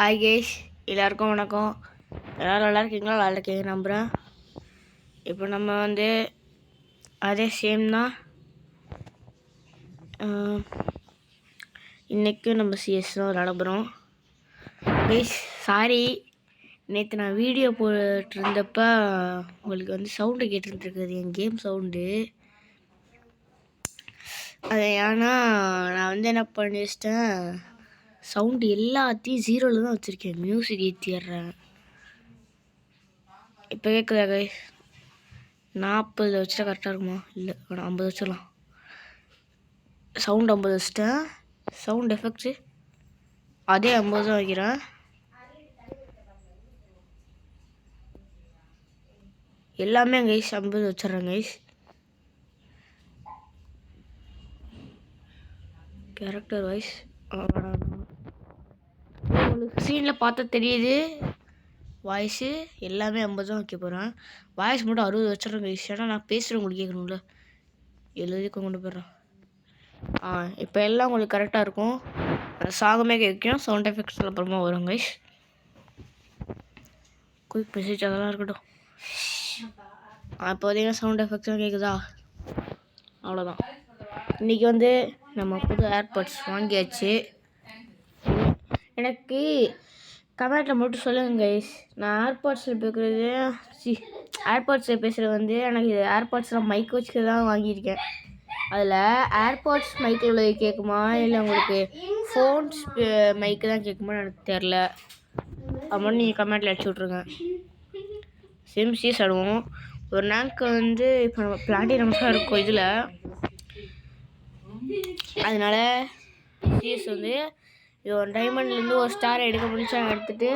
Hi cash, எல்லாருக்கும் வணக்கம். எல்லோரும் நல்லா இருக்கீங்களா? நல்லா இருக்கீங்க நம்புகிறேன். இப்போ நம்ம அதே சேம் தான். இன்றைக்கும் நம்ம சிஎஸ் தான் விளாட போகிறோம். கேஷ் சாரி, நேற்று நான் வீடியோ போட்டுருந்தப்ப உங்களுக்கு சவுண்டு கேட்டுருந்துருக்குது, என் கேம் சவுண்டு. அது ஏன்னா நான் என்ன பண்ணி வச்சிட்டேன், சவுண்டு எல்லாத்தையும் 0ல் தான் வச்சுருக்கேன். மியூசிக் ஏற்றிடுறேன். இப்போ கேட்குதா கைஸ்? 40 வச்சுட்டா கரெக்டாக இருக்குமா? இல்லை, 50 வச்சிடலாம். சவுண்ட் 50 வச்சுட்டேன். சவுண்ட் எஃபெக்ட்ஸு அதே 50 தான் வைக்கிறேன். எல்லாமே கைஸ் 50 வச்சிட்றேன் கைஸ். கேரக்டர் வைஸ் உங்களுக்கு ஸ்க்ரீனில் பார்த்தா தெரியுது. வாய்ஸு எல்லாமே 50 தான் வைக்க போகிறேன். வாய்ஸ் மட்டும் 60 வச்சிட்றேன் கைஸ். ஏன்னா நான் பேசுகிறேன், உங்களுக்கு கேட்கணும்ல. 70 கொண்டு போயிடுறேன். இப்போ எல்லாம் உங்களுக்கு கரெக்டாக இருக்கும். சாங்கமே கேட்கும், சவுண்ட் எஃபெக்ட்ஸ் அப்புறமா வரும் கைஸ். குயிக் மெசேஜ் அதெல்லாம் இருக்கட்டும். இப்போ பார்த்தீங்கன்னா சவுண்ட் எஃபெக்ட்ஸ்லாம் கேட்குதா? அவ்வளோதான். இன்றைக்கி நம்ம புது ஏர்பாட்ஸ் வாங்கியாச்சு. எனக்கு கமெண்ட்டில் மட்டும் சொல்லுங்கள் கைஸ். நான் ஏர்பாட்ஸில் பேசுகிறது எனக்கு ஏர்பாட்ஸில் மைக் வச்சுக்க தான் வாங்கியிருக்கேன். அதில் ஏர்பாட்ஸ் மைக்கில் உள்ளது கேட்குமா, இல்லை உங்களுக்கு ஃபோன்ஸ் மைக்கு தான் கேட்குமான்னு எனக்கு தெரில. அப்புறம் நீங்கள் கமெண்ட்டில் அடிச்சு விட்ருங்க. சிஎஸ் ஆடுவோம். ஒரு ரேங்க்கு இப்போ நம்ம பிளாட்டினம் தான் இருக்கும் இதில். அதனால சிஎஸ் இது ஒரு டைமண்ட்லேருந்து ஒரு ஸ்டார் எடுக்க முடிச்சா எடுத்துகிட்டு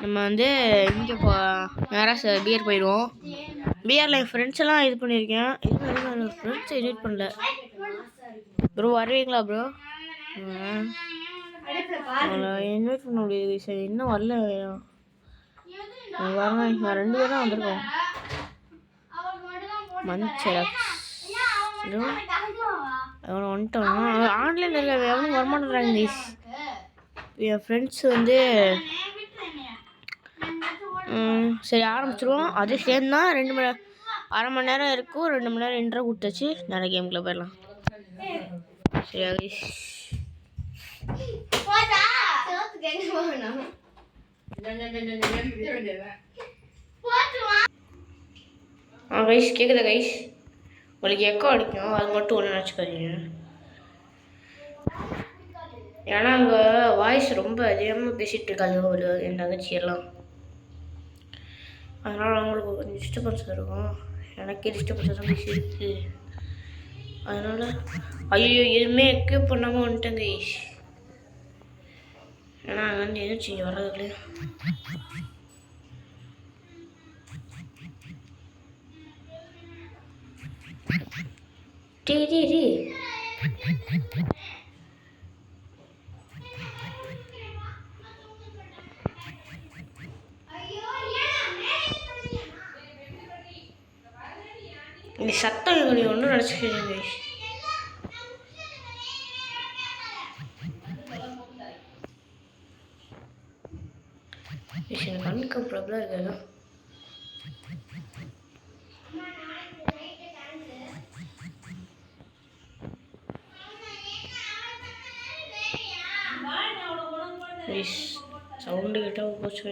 நம்ம இங்கே நேராக பிஆர் போயிடுவோம். பிஆரில் என் ஃப்ரெண்ட்ஸ் எல்லாம் இது பண்ணியிருக்கேன். என் ஃப்ரெண்ட்ஸை எடிட் பண்ணல. ப்ரோ வருவீங்களா ப்ரோ? இன்வைட் பண்ண முடியாது சார், இன்னும் வரல. வரணும், நான் 2 பேர் தான் வந்திருக்கோம். மன்சரக்ஸ் அவனை வந்துட்டோம். ஆன்லைனில் இருக்க எவனும் வரமாட்டேறாங்க கைஸ். என் ஃப்ரெண்ட்ஸ் சரி ஆரம்பிச்சிருவோம். அதே சேம் தான். 2 மணி நேரம் இருக்கும். 2 மணி நேரம் இன்ட்ரோ கொடுத்தாச்சு. நிறைய கேமுக்குள்ளே போயிடலாம். சரியா கைஸ்? கைஸ் கேட்குதா கைஸ்? உங்களுக்கு எக்கோ அடிக்கும், அது மட்டும் ஒன்று நினச்சிக்காதீங்க. ஏன்னா அங்கே வாய்ஸ் ரொம்ப அதிகமாக பேசிகிட்டு இருக்காது என் தங்கச்சியெல்லாம். அதனால் அவங்களுக்கு கொஞ்சம் டிஸ்டர்பன்ஸ் இருக்கும். எனக்கே டிஸ்டர்பன்ஸ் தான் பேசியிருக்கு. அதனால் ஐயோ எதுவுமே எக்யூப் பண்ணாமல் வந்துட்டேன் கைஸ். ஏன்னா அங்கே எதுவும் இங்கே வர்றதுக்குள்ளே டி இந்த சத்தம் எங்களுக்கு ஒன்றும் நினச்சிக்கிறீங்க. அன்கம்ஃபர்டபுளாக இருக்காது. சவுண்டு கேட்டால் போச்சு.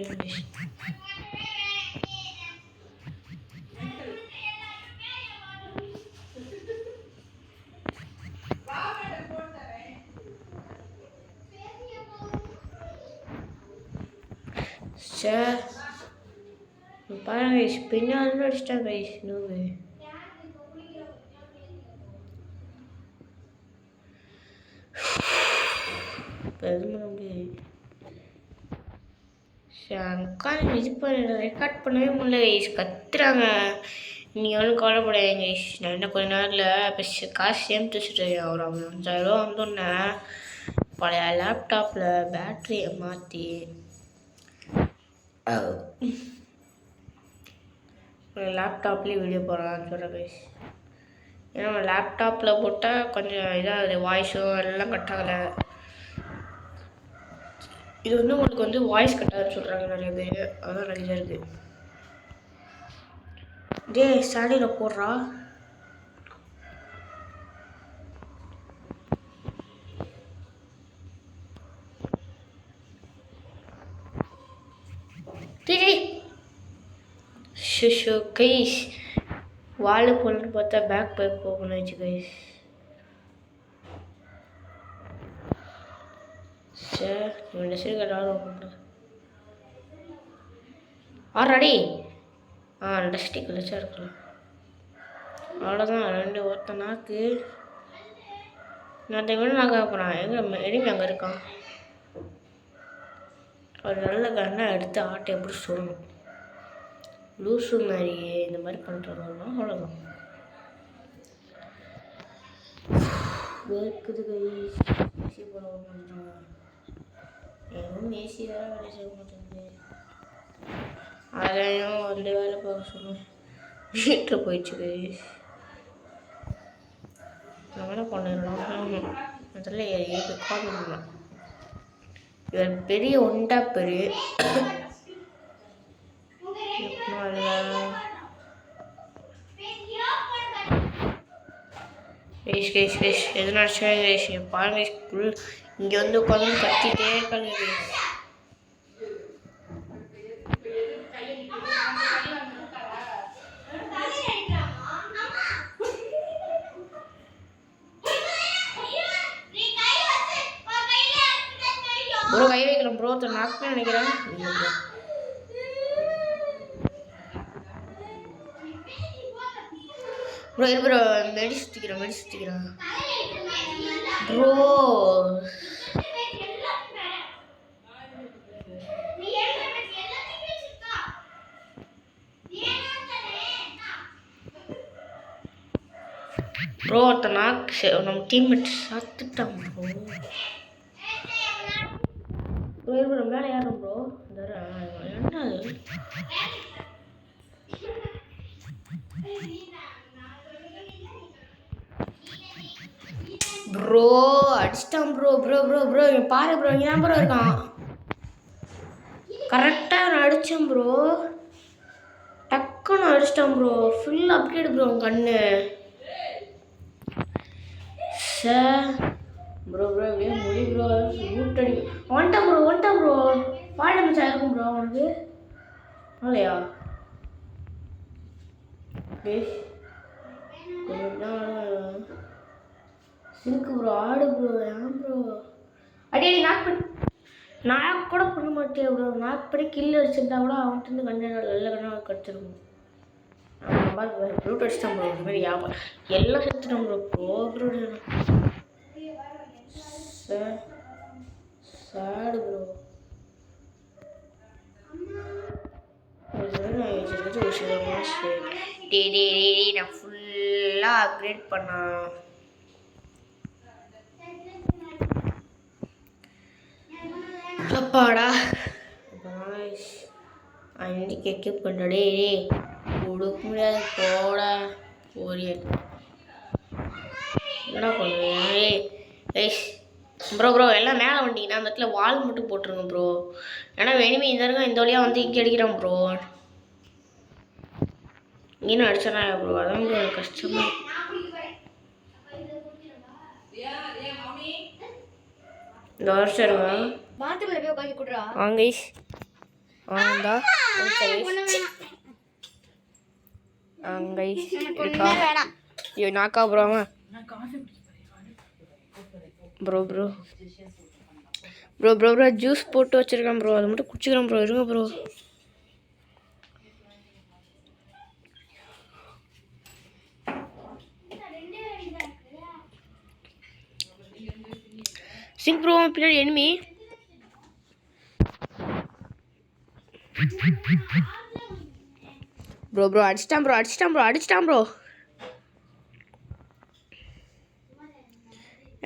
பாருங்க கைஸ், பின்னாலும் அடிச்சிட்டாங்க கைஸ். நோவு இப்போ எதுவும் பண்ண முடியாது. உட்காந்து இது பண்ண ரெக்கார்ட் பண்ணவே முடியல கைஸ். கத்துறாங்க. நீங்கள் ஒன்றும் கவலைப்படாதீங்க கைஸ். நான் என்ன கொஞ்ச நேரத்தில் காசு சேமித்து வச்சுட்டேன். ஒரு 5000 ரூபா வந்தோன்னே பழைய லேப்டாப்பில் பேட்டரியை மாற்றி லேப்டாப்லேயே வீடியோ போடலான்னு சொல்கிறேன் கைஸ். ஏன்னா லேப்டாப்பில் போட்டால் கொஞ்சம் இதாக வாய்ஸும் எல்லாம் கட் ஆகலை. இது வந்து உங்களுக்கு வந்து வாய்ஸ் கட்டாதுன்னு சொல்கிறாங்க நிறைய பேர், அதான் நிறைய இருக்குது. டே சாடியில் போடுறா. ஷோ கைஸ், வாழை போலன்னு பார்த்தா பேக் பேக் போகணும் வச்சு கைஸ். சார் இவன் சரி கட்டாலும் ஆல்ரெடி டஸ்டி கழிச்சா இருக்கலாம். அவ்வளோதான், 2 ஒருத்த நாக்கு. நான் டைம் நாக்க போகிறான். எங்கே எனிமி அங்கே இருக்கான். ஒரு நல்ல கண்ணை எடுத்து ஆட்டை எப்படி சொல்லணும். லூசு மாதிரியே இந்த மாதிரி பண்ணுறோம்னா அவ்வளோதான். வேர்க்குது கை. ஏசி போல பண்ணுறான். எதுவும் ஏசி வேறு வேலை செய்ய மாட்டேங்குது. அதையும் வந்து வேலை பார்க்க சொல்லுவேன். வீட்டில் போயிடுச்சு கை. நம்ம என்ன பண்ணிடலாம். அதில் ஏது காமிடலாம். இவர் பெரிய ஒண்டா பெரிய எது நினச்சா பாருங்க. இங்கே வந்து உட்காந்து கத்திட்டே இருக்காங்க. ப்ரோ கை வைக்கலாம் ப்ரோ, நாக்கு நினைக்கிறேன். ப்ரோ இரு ப்ரோ, மெடி சுற்றிக்கிறேன் ப்ரோ. ப்ரோ ஒருத்த நாக்கு நம்ம டீம்மேட் சாத்துட்டான் ப்ரோ. ப்ரோ இரு ப்ரோ, மேலே ஏறும் ப்ரோ. என்ன ப்ரோ அடிச்சிட்டான் ப்ரோ. இங்கே பாரு ப்ரோ, இங்கே தான் ப்ரோ இருக்கான். கரெக்டாக நான் அடித்தேன் ப்ரோ. டக்குன்னு அடிச்சிட்டான் ப்ரோ. ஃபுல் அப்கிரேட் ப்ரோ கண்ணு. சார் ப்ரோ எப்படியே முடி ப்ரோ. ஊட்டடி வந்துட்டான் ப்ரோ. பால் டேமேஜ் ஆயிருக்கும் ப்ரோ அவனுக்கு. இல்லையா சிங்க்கு ப்ரோ, ஆடு ப்ரோ. ஏன் ப்ரோ அடி நாக் கூட பண்ண மாட்டேன் ப்ரோ. நாக் பண்ணி கில் அடிச்சிருந்தா கூட அவன்கிட்ட கண்ணு நல்ல கண்ணா கடிச்சிருக்கும். ப்ளூட் அடிச்சிட்டான் ப்ரோ. இந்த மாதிரி எல்லாம் செத்துட்டோம் ப்ரோ. ப்ரோ சேடு ப்ரோ. நான் ஃபுல்லாக அப்கிரேட் பண்ணேன். அப்பாடா அன்னைக்கு எக்யூப் பண்ணுறே கொடுக்க முடியாது. போடா ஓரியல் என்ன பண்ணுவேன். ப்ரோ எல்லாம் மேலே வந்தீங்கன்னா அந்த இடத்துல வால் மட்டும் போட்டுருங்க ப்ரோ. ஏன்னா எனிமி இந்த வழியாக வந்து இங்கே அடிக்கிறான் ப்ரோ. இங்கேன்னு அடிச்சானா ப்ரோ, அதான் ப்ரோ கஷ்டமா. இந்த வருஷம் இருங்க வாங்க நாக்கா ப்ரோ. ப்ரோ ஜூஸ் போட்டு வச்சிருக்கேன் ப்ரோ. அதை மட்டும் குடிச்சிக்கிறேன் ப்ரோ. இருங்க ப்ரோ. சிங்க் ப்ரோ பின்னாடி எனிமி. ப்ரோ அடிச்சிட்டான் ப்ரோ.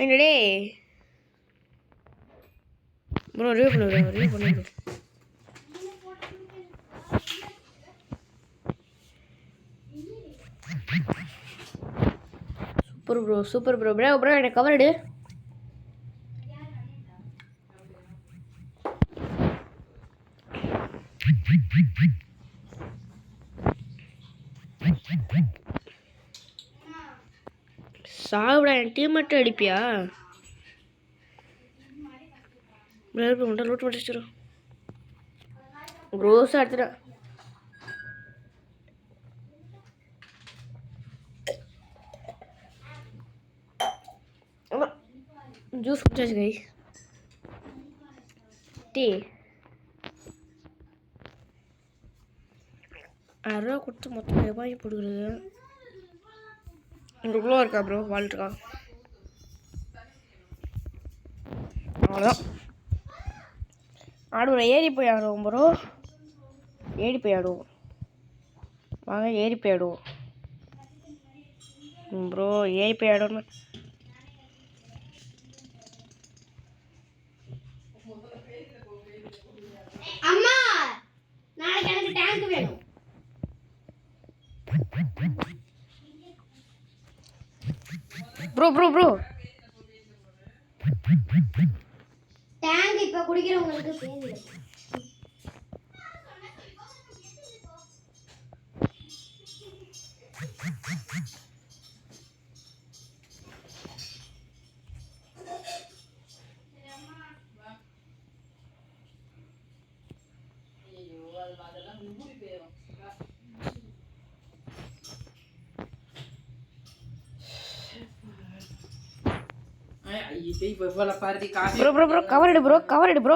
என்னடே ப்ரோ ரிவ்யூ பண்ணு சூப்பர் ப்ரோ எனக்கு கவர் எடு. சாப்பிட என் டீம் மட்டும் அடிப்பியா? லோட் பண்ணிச்சிடும் ரோஸ் எடுத்துட்டேன். ஜூஸ் குடிச்சாச்சு கை. டீ 6 ரூபா கொடுத்து மொத்தம் ரூபாய் போட்டுக்கிறது. இவ்வளோ இருக்கா ப்ரோ? வால் இருக்கா? அவ்வளோதான். ஆடுவோம். ஏறி போய் ஆடுவோம் ப்ரோ. ஏறி போய் ஆடுவோம். வாங்க ஏறி போய் ஆடுவோம் ப்ரோ. ஏறி போய் ஆடணும். அம்மா நாளைக்கு எனக்கு டேங்க் வேணும். ப்ரோ ப்ரோ ப்ரோ டேங்க் இப்ப குடிக்கிறவங்களுக்கு பேரு. ப்ரோ ப்ரோ ப்ரோ கவர் எடு ப்ரோ. கவர் எடு ப்ரோ.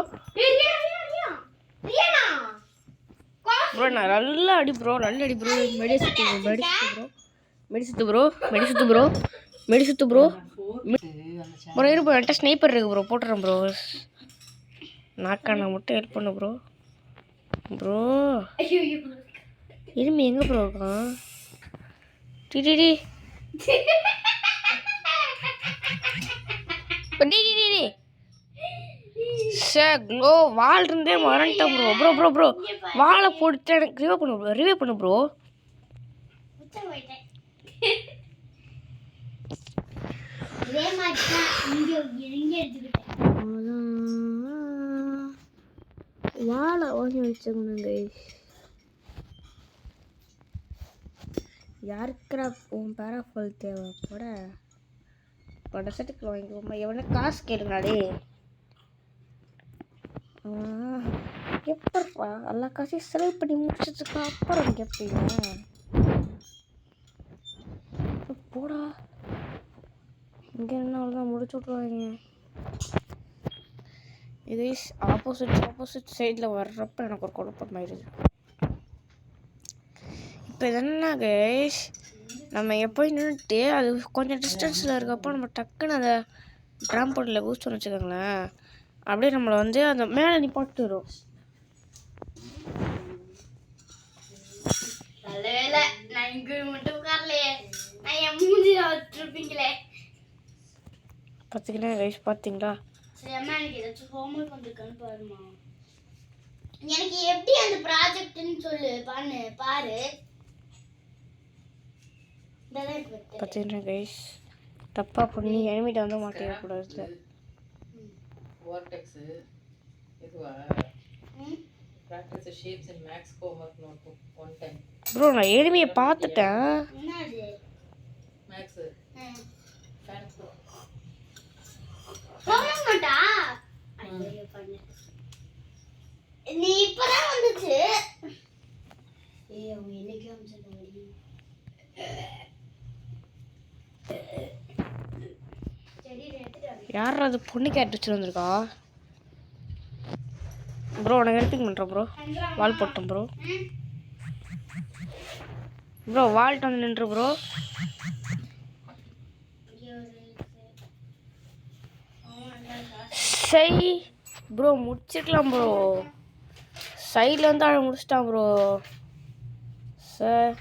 ப்ரோ நான் நல்லா அடி ப்ரோ. நல்லா அடி ப்ரோ. மெடிசுத்து ப்ரோ. மெடிசுத்து ப்ரோ. மெடிசுத்து ப்ரோ. ப்ரோ இரு ப்ரோ. என்கிட்ட ஸ்னைப்பர் இருக்கு ப்ரோ. போட்டுறேன் ப்ரோ. நாக்கான மட்டும் ஹெல்ப் பண்ணு ப்ரோ. ப்ரோ இருமி எங்கே ப்ரோ இருக்கான்? டி க்ளோ வால் இருந்தே மறந்துட்டேன் ப்ரோ. ப்ரோ ப்ரோ ப்ரோ வாழை போட்டு எனக்கு ரிவே பண்ணு ப்ரோ. வாழை வாங்கி வச்சுக்கணுங்க. யாருக்குறா உன் பேராஃபால் தேவை? பட செட்டுக்கு வாங்கிக்கோமா. எவனா காசு கேளுங்கடே. எப்பப்பா எல்லா காசையும் செலவு பண்ணி முடிச்சதுக்கு அப்புறம் கேட்பீங்க. போடா இங்கே என்ன அவ்வளோதான் முடிச்சு விட்ருவாங்க. இதே ஆப்போசிட் சைடில் வர்றப்ப எனக்கு ஒரு குழப்பமாயிருது. இப்போ இது என்ன கைஸ், நம்ம எப்போ நின்றுட்டு அது கொஞ்சம் டிஸ்டன்ஸில் இருக்கப்போ நம்ம டக்குன்னு அதை ட்ராம் போர்டில் பூஸ்ட் வச்சுக்கோங்களேன். அப்படியே நம்மளை வந்து அந்த மேலே நிப்பாட்டு வரும். பார்த்தீங்களா கைஸ்? பார்த்தீங்களா? எனக்கு எப்படி அந்த ப்ராஜெக்ட்னு சொல்லு. பாரு பார்த்தீங்களா கைஸ்? தப்பாக பண்ணி எனிமிட்ட வந்து மாட்டிடக்கூடாது. vortex இதுவா practice the shapes in max homework notebook 110. Bro நான் எனிமியை பார்த்துட்டேன். என்னது max fan ஹோம்வொர்க் நோட்டா? ஐயோ பண்ணு. நீ இப்பதான் வந்துச்சு. அவங்க என்னைக்கு அம்சதாடி. யார் அது பொண்ணு கேட்டு வச்சு வந்திருக்கா? ப்ரோ உனக்கு ஹெல்ப்பிங் பண்ணுறேன் ப்ரோ. வால் போட்டேன் ப்ரோ. ப்ரோ வால்ட்டு வந்து நின்று ப்ரோ. சை ப்ரோ முடிச்சிருக்கலாம் ப்ரோ. சைடில் வந்து அவன் முடிச்சிட்டான் ப்ரோ. சார்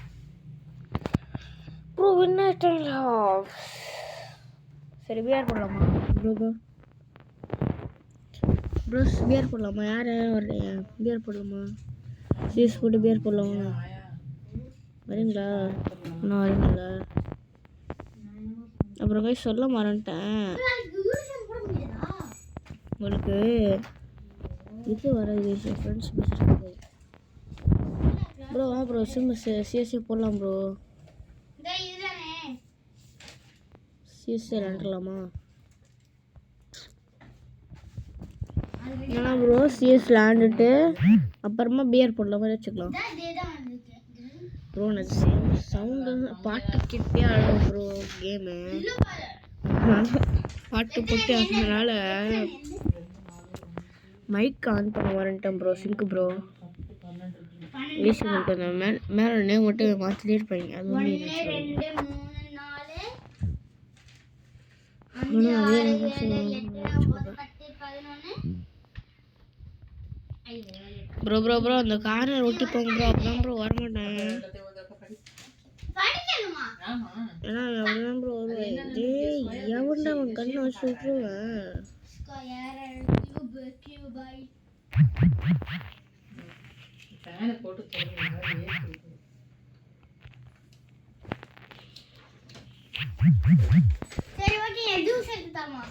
ப்ரோ வின் ஆகிட்டாங்களா? சரி பிஆர் போடலாமா ப்ரோ? பிஆர் போடலாமா? யார் வர்றீங்க? பிஆர் போடலாமா? சீஸ் போட்டு பிஆர் போடலாமா? வரீங்களா? அண்ணா வரீங்களா? அப்புறம் போய் சொல்ல மறந்துட்டேன். உங்களுக்கு இது வராது ஃப்ரெண்ட்ஸ் பேசுகிறது. ப்ரோ வா ப்ரோ சிம் சிஎஸ்சி போடலாம் ப்ரோ. இந்த இதுதானே சிஎஸ்சி விளாண்டுலாமா? ஏன்னா ப்ரோ சிஎஸ் விளாண்டுட்டு அப்புறமா பிஆர் போடல மாதிரி வச்சுக்கலாம் இதேதான் வந்துருக்கு ப்ரோ. நான் சவுண்டு பாட்டு கிட்டே ஆடுவோம் ப்ரோ கேமு. பாட்டு போட்டு அதனால மைக் ஆன் பண்ண வரேன்ட்டேன் ப்ரோ. சிங்க் ப்ரோ ஈஸி பண்ணிட்டு வந்தேன். மேலே நேம் மட்டும் மாற்றிட்டே இருப்பாங்க. அது ஒன்று 1 2 3 4 ப்ரோ ப்ரோ ப்ரோ அந்த கார்னர் ஒட்டி போங்க ப்ரோ. அப்பதான் ப்ரோ வரமாட்டேன். படிக்கணுமா ஆமா ஏன்னா அப்படிதான் ப்ரோ வருவேன். எவன்டா அவன் கண்ணை வச்சு விட்டுருவேன். ஸ்கொயர் கியூபாய் ஃபேனை போட்டு சொல்லுங்க. சரி ஓகே ஜூஸ் எடுத்து தாமா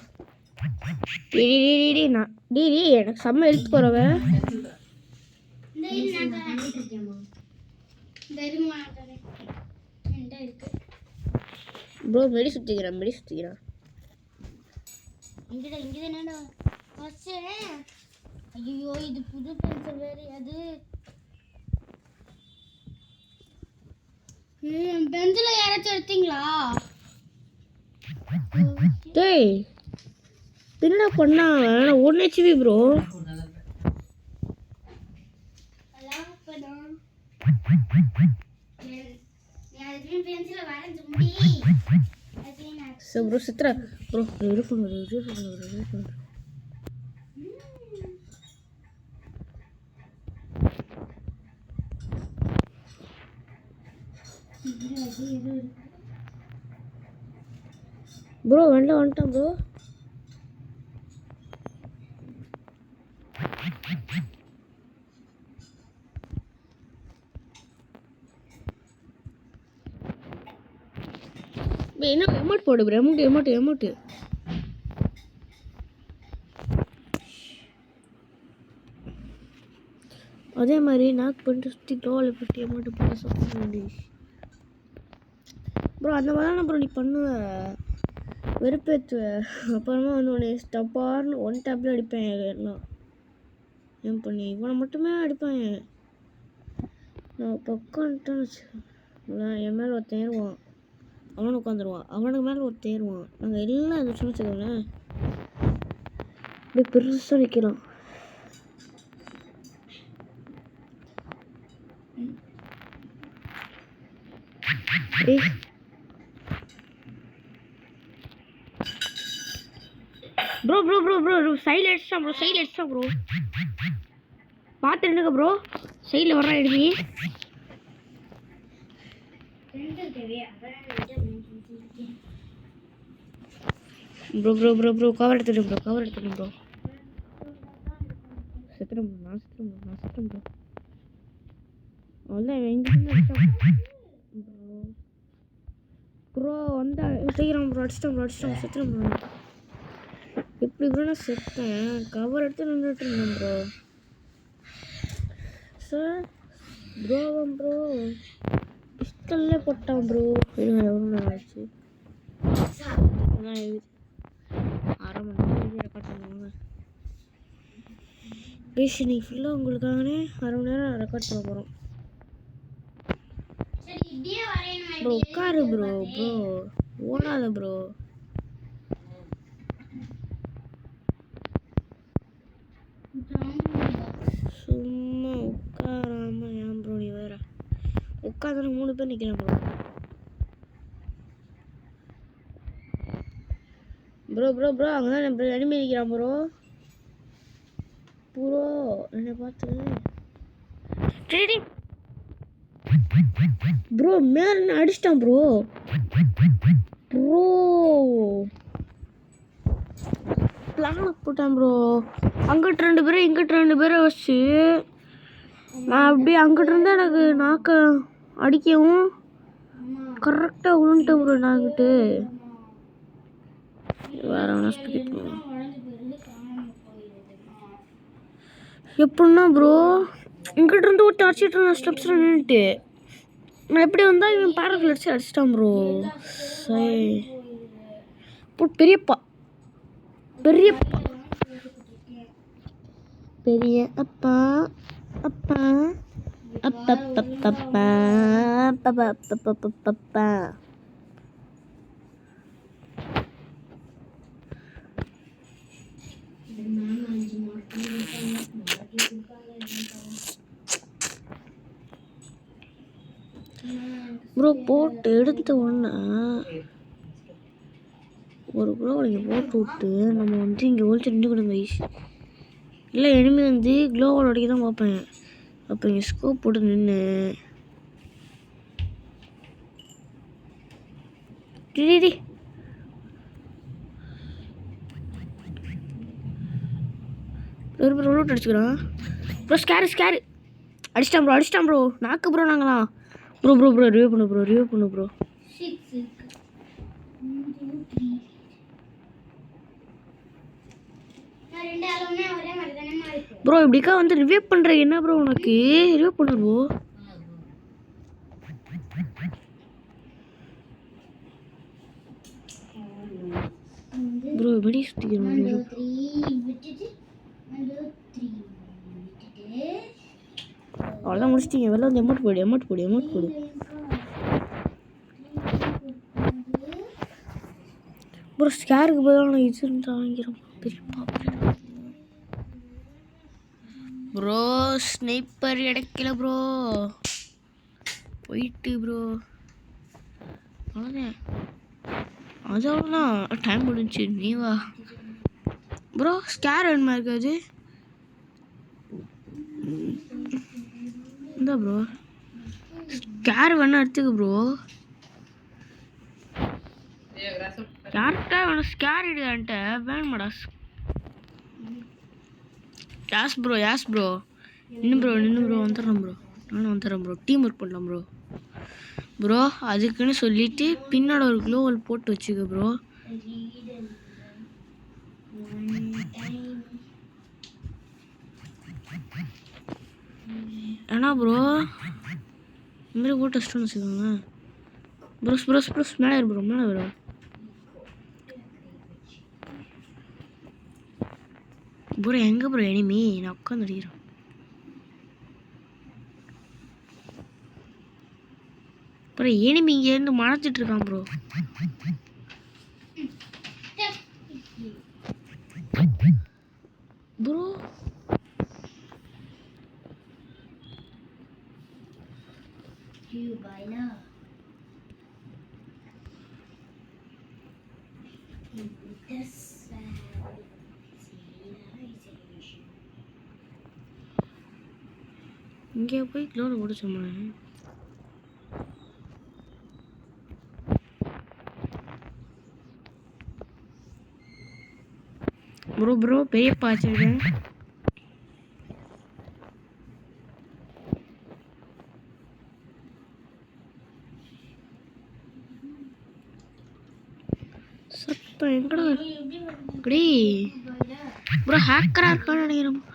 டிடி எனக்கு செம்ம எழுத்து போறவன். இந்த இது நான் பண்ணிட்டு இருக்கேன்மா. இந்த இருமா நான் தரேன். என்கிட்ட இருக்கு ப்ரோ மெடி சுத்திக்கிறேன் இங்க என்னடா ஃபர்ஸ்ட் ஐயோ இது புது பென்சில் வேற அது பென்சிலை யாராச்சும் எடுத்தீங்களா? டேய் என்ன பண்ணா ஒன் ஹெச்பி ப்ரோ. பென்சிலை வரைஞ்சு முடி சரி ப்ரோ சித்ரா ப்ரோ இருக்கும் ப்ரோ வந்துட்டான் ப்ரோ. என்ன எமௌண்ட் போடு ப்ரோ. எமௌண்ட் அதே மாதிரி நாக் பண்ணிட்டு சுற்றி க்ளோவில் போட்டு எமௌண்ட் போட சொல்லி ப்ரோ. அந்த மாதிரிலாம் ப்ரோ நீ பண்ணுவ வெறுப்பேற்றுவ. அப்புறமா வந்து உன்னை ஸ்டப்பார்னு ஒன் டேப்ல அடிப்பேன். எல்லாம் ஏன் பண்ணி இவனை மட்டுமே அடிப்பேன். நான் இப்போ உட்காந்துட்டேன்னு வச்சுக்கோங்களேன். என் மேலே ஒருத்தன் ஏறுவான். அவனுக்கு உட்காந்துருவான். அவனுக்கு மேலே ஒருத்தன் ஏறுவான். நாங்கள் எல்லாம் அதை வச்சுக்கோங்களேன். அப்படியே பெருசாக நிற்கிறோம். ப்ரோ சைடில் அடிச்சிட்டான் ப்ரோ. பார்த்துருங்க ப்ரோ. சைடில் வர்றான் எனிமி. ப்ரோ கவர் எடுத்துட்டேன் ப்ரோ. செத்துறேன் ப்ரோ. அவ்வளோதான் எங்கே ப்ரோ வந்தா செய்கிறான் ப்ரோ. அடிச்சிட்டேன் செத்துறேன் ப்ரோ. எப்படி ப்ரோ நான் செத்தேன்? கவர் எடுத்து நின்றுட்டு இருந்தேன் ப்ரோ. சார் ப்ரோ பிஸ்டல்லே போட்டான் ப்ரோ. எவ்வளோ ஆச்சு? அரை மணி நேரம் ரெக்கார்ட் பண்ணுவாங்க. பேசி நீ ஃபுல்லாக உங்களுக்காகவே அரை மணி நேரம் ரெக்கார்ட் பண்ண போகிறோம் ப்ரோ. உட்காரு ப்ரோ ஓடாத ப்ரோ. சும்மா உட்காராம ஏன் ப்ரோ நீ வேற உட்காந்து 3 பேர் நிற்கிறேன் ப்ரோ. அங்கதான் எனிமி நிற்கிறான் ப்ரோ. என்னை பார்த்து ப்ரோ மேல அடிச்சிட்டான் ப்ரோ. பிளான் போட்டான் ப்ரோ. அங்கிட்டு 2 பேரும் இங்கிட்டு 2 பேரை வச்சு நான் அப்படியே அங்கிட்டு இருந்தா எனக்கு நாக்க அடிக்கவும் கரெக்டாக விழுந்துட்டேன் ப்ரோ. நான் அங்கிட்டு வேற எப்படின்னா ப்ரோ இங்கிட்ட இருந்து ஒருத்தர் அடிச்சிட்டு இருந்தான் ஸ்டெப்ஸில் நின்றுட்டு. நான் எப்படி வந்தால் இவன் பேரக்கில் அடிச்சிட்டான் ப்ரோ. சரி பெரியப்பா பெரியப்பா பெரிய அப்பா அப்பா அப்பப்பப்பப்பா அப்பப்பப்பப்பப்பா. ப்ரோ போட்டு எடுத்த உடனே ஒரு ப்ரோ இங்கே போட்டு விட்டு நம்ம வந்து இங்கே ஒழிச்சு நின்று கொடுங்க ஐஸ். இல்லை எனிமே வந்து க்ளோவால் உடைக்க தான் பார்ப்பேன். அப்போ இங்கே ஸ்கோப் போட்டு நின்று டிடி ஒரு ப்ரோ லூட் அடிச்சுக்கிறான் ப்ரோ. ஸ்கேரு அடிச்சிட்டான் ப்ரோ நாக்கு ப்ரோ. நாங்களாம் ப்ரோ ரிவ்யூ பண்ணு ப்ரோ. ப்ரோ இப்படிக்கா வந்து ரிவ்யூ பண்ணுற என்ன ப்ரோ உனக்கு? ரிவ்யூ பண்ணு ப்ரோ எப்படி சுற்றிக்கிறோம். அவ்வளோதான் முடிச்சிட்டிங்க. வெளில வந்து எமௌண்ட் போடு. ப்ரோ ஸ்கேருக்கு பதிலாக நான் இது இருந்தால் வாங்கிறோம் பெரியப்பா. ப்ரோ ஸ்னைப்பர் கிடைக்கல ப்ரோ. போயிட்டு ப்ரோ அவ்வளோதான் டைம் முடிஞ்சு. நீ வா ப்ரோ. ஸ்கேர் வேணுமா இருக்காது இந்த ப்ரோ. ஸ்கேர் வேணா எடுத்துக்க ப்ரோ. யார்கிட்ட வேணும் ஸ்கேர் இடுதான்ட்ட வேணுமாடா. யாஸ் ப்ரோ நின்று ப்ரோ வந்துடுறேன் ப்ரோ. நானும் வந்துடுறேன் ப்ரோ. டீம் ஒர்க் பண்ணலாம் ப்ரோ. அதுக்குன்னு சொல்லிட்டு பின்னோட ஒரு க்ளோவல் போட்டு வச்சுக்க ப்ரோ. ஏன்னா ப்ரோ இந்த மாதிரி போட்டு வச்சுட்டோன்னு வச்சுக்கோங்க ப்ரோஸ் மேலே வரும். ப்ரோ எங்கே ப்ரோ எனிமி? நான் உட்காந்து அடிக்கிறேன் ப்ரோ. எனிமி இங்கேருந்து மறைச்சிட்டு இருக்கான் ப்ரோ. ப்ரோ இங்கே போய் க்ளோவில் போட்டு சொன்னேன். ப்ரோ பெரியப்பா வச்சிருக்கேன். சத்தம் எங்கடா இப்படி ப்ரோ? ஹேக்கராக இருக்கான்னு நினைக்கிறேன் ப்ரோ.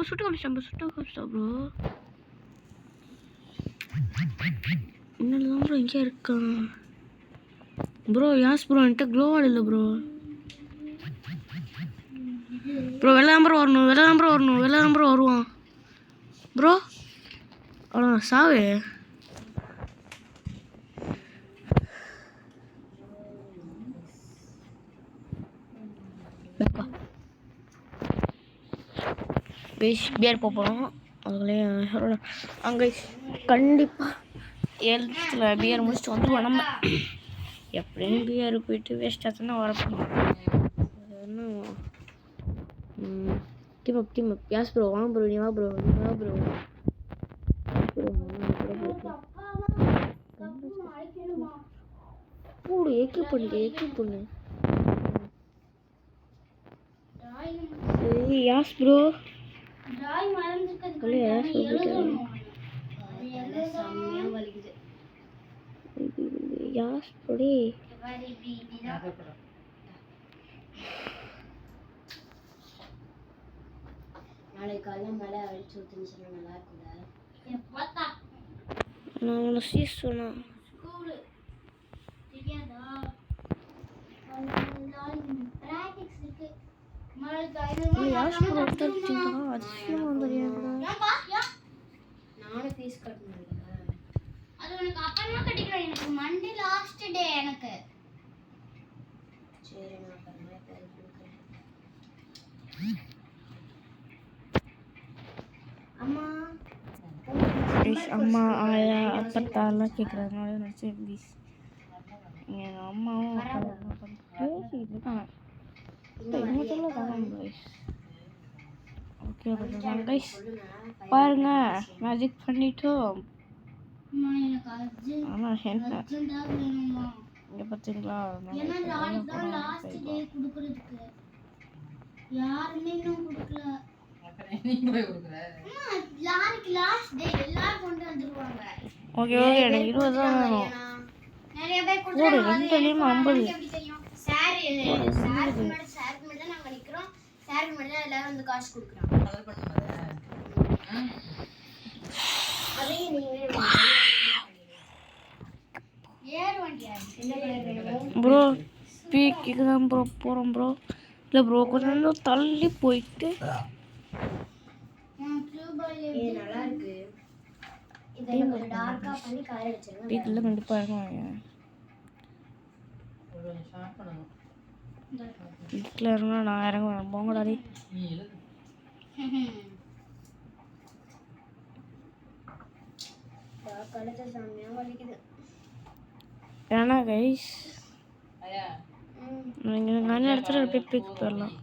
சுட்டு காமிச்சிட்டேன் ப்ரோ. இன்னும் ப்ரோ இங்கே இருக்கான் ப்ரோ. யாஸ் ப்ரோ என்கிட்ட க்ளோவால் இல்லை ப்ரோ. வெளில தான் ப்ரோ வருவான் ப்ரோ. அவ்வளோ சாவு. பியர் போகிறோம். அதுக்குள்ளே அங்கே கண்டிப்பாக 7 பியர் முடிச்சுட்டு வந்துடுவோம். நம்ம எப்படியும் பியர் போயிட்டு வேஸ்ட்டாக தானே வரப்போம். டீம் அப் யாஸ் ப்ரோ வாங்க ப்ரோ. நீ வா ப்ரோ. போடு ஏக்கி பண்ணு. சரி யாஸ் ப்ரோ. யாஸ் ப்ரோ நாளைக்கு காலைல மழை அடிச்சு ஊத்துச்சுன்னா நல்லா இருக்கும்ல. நான் உன்னை சீஸ் சொன்னா ஸ்கூலு தெரியாதா? பிராக்டிஸ் இருக்கு. நானும் ஃபீஸ் கட்டணும். அது உனக்கு அப்புறமா கட்டிக்கிறேன். எனக்கு மண்டே லாஸ்ட் டே எனக்கு. சரி நான் அப்புறமா பேர் கொடுக்குறேன். அம்மா அம்மா ஆயா அப்பத்தாலாம் கேட்குறாங்க. நினச்சி ப்ளீஸ் எங்கள் அம்மாவும் அப்பாவும் பேசிக்கிட்டு இருக்காங்க. ஓகே கைஸ் பாருங்க மேஜிக் பண்ணிட்டோம். ஆனால் என்ன இங்கே பார்த்தீங்களா யாருமே இன்னும் கொடுக்கல. ஓகே ஓகே எனக்கு 20 தான் வேணும். நிறைய பேர் போடு 2 50. எல்லாரும் வந்து காசு கொடுக்குறாங்க. ப்ரோ பீக்கு தான் ப்ரோ போகிறோம் ப்ரோ. இல்லை ப்ரோ கொஞ்சம் தள்ளி போயிட்டு நல்லா இருக்கு. இதை கொஞ்சம் டார்க்கா பண்ணி காய வச்சிருங்க. வீட்டில் கண்டிப்பாக இருக்காங்க. வீட்டில் இருந்தா நான் இறங்குவேன். போங்கடாடி கழுத்து சாமியா வலிக்குது. ஏன்னா கைஸ் நீங்கள் நிறைய இடத்துல போய் பிக் போயிடலாம்.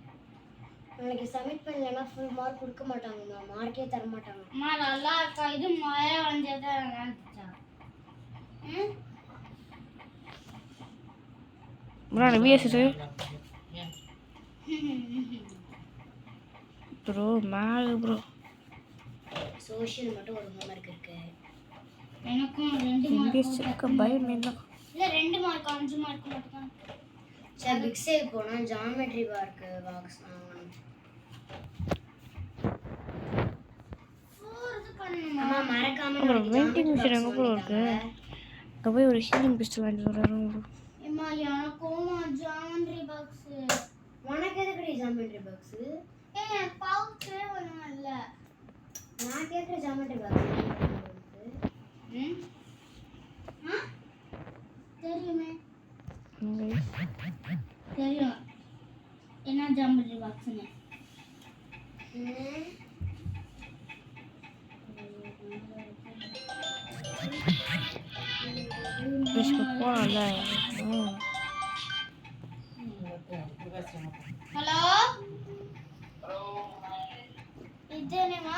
நாளைக்கு சப்மிட் பண்ணலன்னா ஃபுல் மார்க் கொடுக்க மாட்டாங்கம்மா. மார்க்கே தர மாட்டாங்க. அம்மா நல்லா இருக்கா? இது மழை வந்ததா நினைச்சா. ப்ரோ விஎஸ்எஸ் ப்ரோ மேலே ப்ரோ சோஷியல் மட்டும் ஒரு ஹோம்வொர்க் இருக்கு. எனக்கும் 2 இங்கிலீஷ் இருக்க பயம் இல்லை. இல்ல 2 மார்க் 5 மார்க் மட்டும் தான். சரி பிக் சேவ் போனா ஜியோமெட்ரி பார்க் பாக்ஸ் வாங்கணும். அம்மா மறக்காம அப்புறம் வெயிட்டிங் மிஷின் எங்கே ப்ரோ இருக்கு? அங்கே போய் ஒரு ஹீலிங் பிஸ்டல் வாங்கிட்டு வரேன் ப்ரோ. அம்மா எனக்கும் ஜியோமெட்ரி பாக்ஸ். உனக்கு எதுக்கு ஜியோமெட்ரி பாக்ஸ்? பவுச் ஒண்ணும் இல்ல. நான் கேக்குற ஜியோமெட்ரி பாக்ஸ் தெரியுமே. தெரியும் என்ன ஜியோமெட்ரி பாக்ஸ்னு. போகலாம்ல. ஹலோ இதுனேமா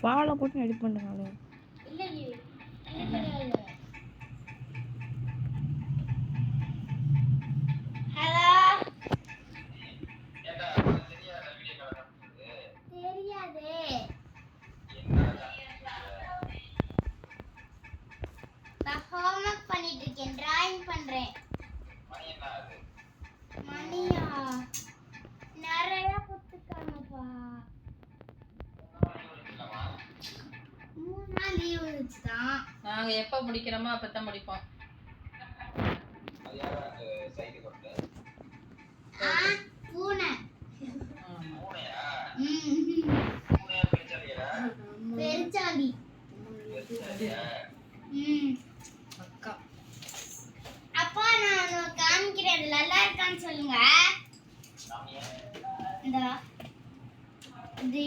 ஃபாலோ போட்டு எடிட் பண்ணுறாங்க. இல்லையே இல்ல. ஹலோ தெரியாதே. நான் ஹோம்வொர்க் பண்ணிட்டு இருக்கேன். டிராயிங் பண்றேன். மணியா நிறைய கொடுத்துருக்காங்கப்பா. 3 நாள் லீவ் வந்துச்சுதான். நாங்க எப்ப முடிக்கிறோமோ அப்பதான் முடிப்போம். பூனை பெருச்சாளி அக்கா. அப்பா நான் காமிக்கிறேன். நல்லா இருக்கான்னு சொல்லுங்க.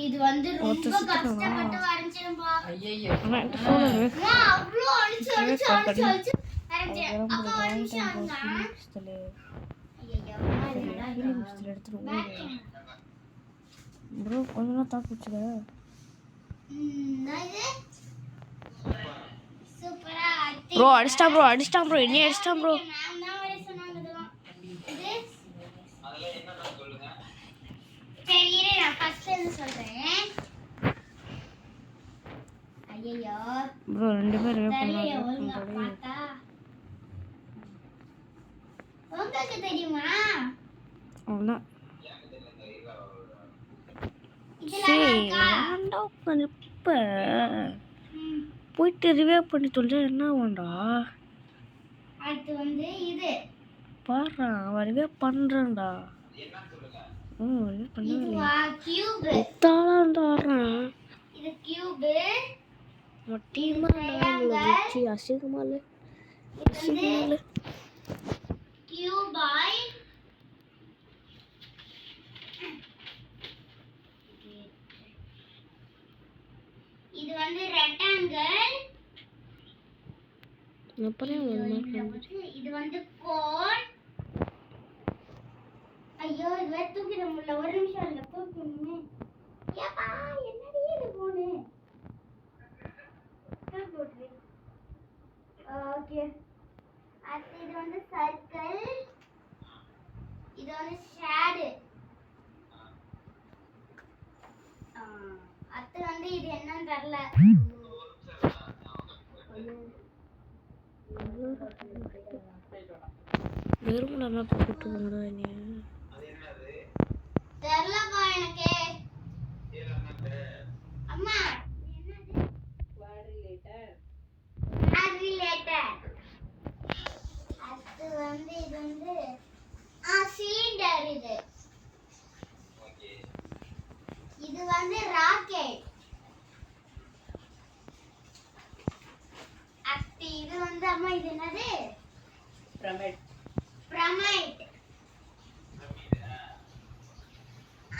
இது வந்து ரொம்ப கஷ்டப்பட்டு வரைஞ்சேன்பா. ஐயோ அம்மா அவ்ளோ அழிச்சு வரைஞ்சேன். அப்பா ஒரு நிமிஷம் இருங்க. ப்ரோ கொஞ்சம் தாக்கு வச்சுக்க. சூப்பரா ப்ரோ அடிச்சிட்டான் ப்ரோ என்ன அடிச்சிட்டான் ப்ரோ. நான் தான் வரை சொன்னாங்க இதெல்லாம். இது அதெல்லாம் என்ன சொல்லுங்க. சரி இரு நான் ஃபர்ஸ்ட் என்ன சொல்றேன். ஐயோ ப்ரோ 2 பேர் ஒழுங்கா பார்த்தா உங்களுக்கு தெரியுமா? அவ்வளோதான். இதெல்லாம் ஏன்டா இப்போ போயிட்டு ரிவே பண்ணி சொல்ல என்ன ஆகும்டா? அடுத்து வந்து இது பாடுறா வரவே பண்ணுறேன்டா. வரவே இதுவா கியூப். பண்ணாதான்டா ஆடுறான். இது கியூப். மொட்டியமா வச்சு அசிங்கமால கியூபாய். இது வந்து ரெக்டாங்கிள். இது வந்து கோன். ஐயோ இது வேற தூக்கிட முடியல. ஒரு நிமிஷம் இல்ல தூக்கணுமே. ஏப்பா என்னடி இது போனு? போட்டு ஓகே. அடுத்து இது வந்து சர்க்கிள். இது வந்து ஷேடு. அடுத்து வந்து இது என்னன்னு தெரியல. வெறுமனே போட்டு போங்கடா நீ. தெரியலப்பா எனக்கு. அம்மா என்னது? குவாட்ரிலேட்டர். அது வந்து இது வந்து சிலிண்டர். இது வந்து ராக்கெட். அது இது வந்து அம்மா இது என்னது? பிரமைட்.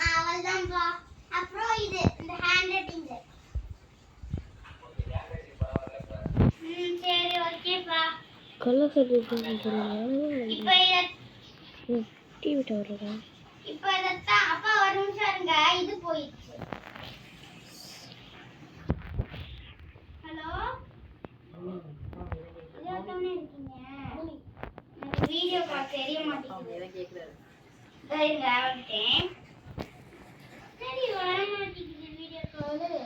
அவள்தான்ப்பா. அப்புறம் இது இந்த ஹேண்ட் ரைட்டிங். சரி ஓகேப்பா. கலர் சொல்லுங்க. இப்போ இத டிவி டவர்ல. இப்போ இதத்தான் அப்பா ஒரு நிமிஷம் இருங்க. இது போயிடுச்சு. ஹலோ தானே இருக்கீங்க? எனக்கு வீடியோ கால் தெரிய மாட்டேங்குது. இருங்க வந்துட்டேன். சரி வர மாட்டேங்குது வீடியோ கால்.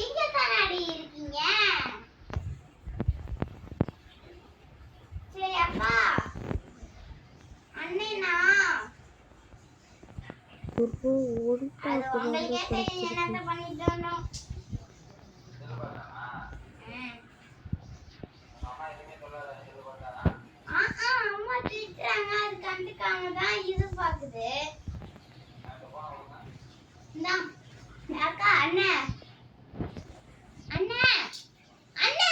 எங்க தானடி இருக்கீங்க? சரி அப்பா அண்ணனா உங்களுக்கே தெரியும் என்னத்த பண்ணிட்டோம். அம்மா திட்டுறாங்க. அது கண்டுக்காம தான் இது பாக்குது. அக்கா அண்ணா அண்ணா அண்ணா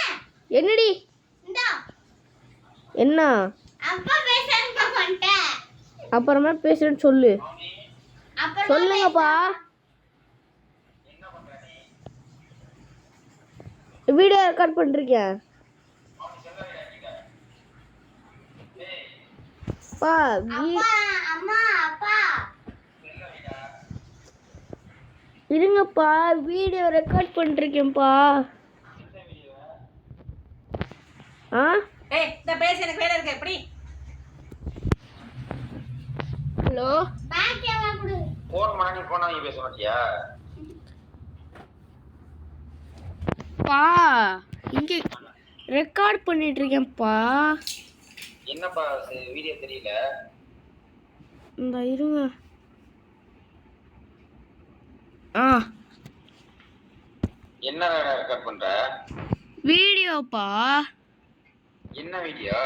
என்னடி? இந்தா என்ன? அப்பா பேசறேன்னு வந்துட்டேன். அப்புறமா பேசுறேன்னு சொல்லு. சொல்லுங்கப்பா. வீடியோ ரெக்கார்ட் பண்ணிருக்கேன். அம்மா அப்பா இருங்கப்பா, வீடியோ ரெக்கார்ட் பண்ணிருக்கேன்ப்பா. ஹலோ பா, இங்க ரெக்கார்ட் பண்ணிட்டு இருக்கேன்ப்பா. என்னப்பா வீடியோ தெரியல. இந்த இருங்க. என்ன ரெக்கார்ட் பண்ற? வீடியோப்பா. என்ன வீடியோ?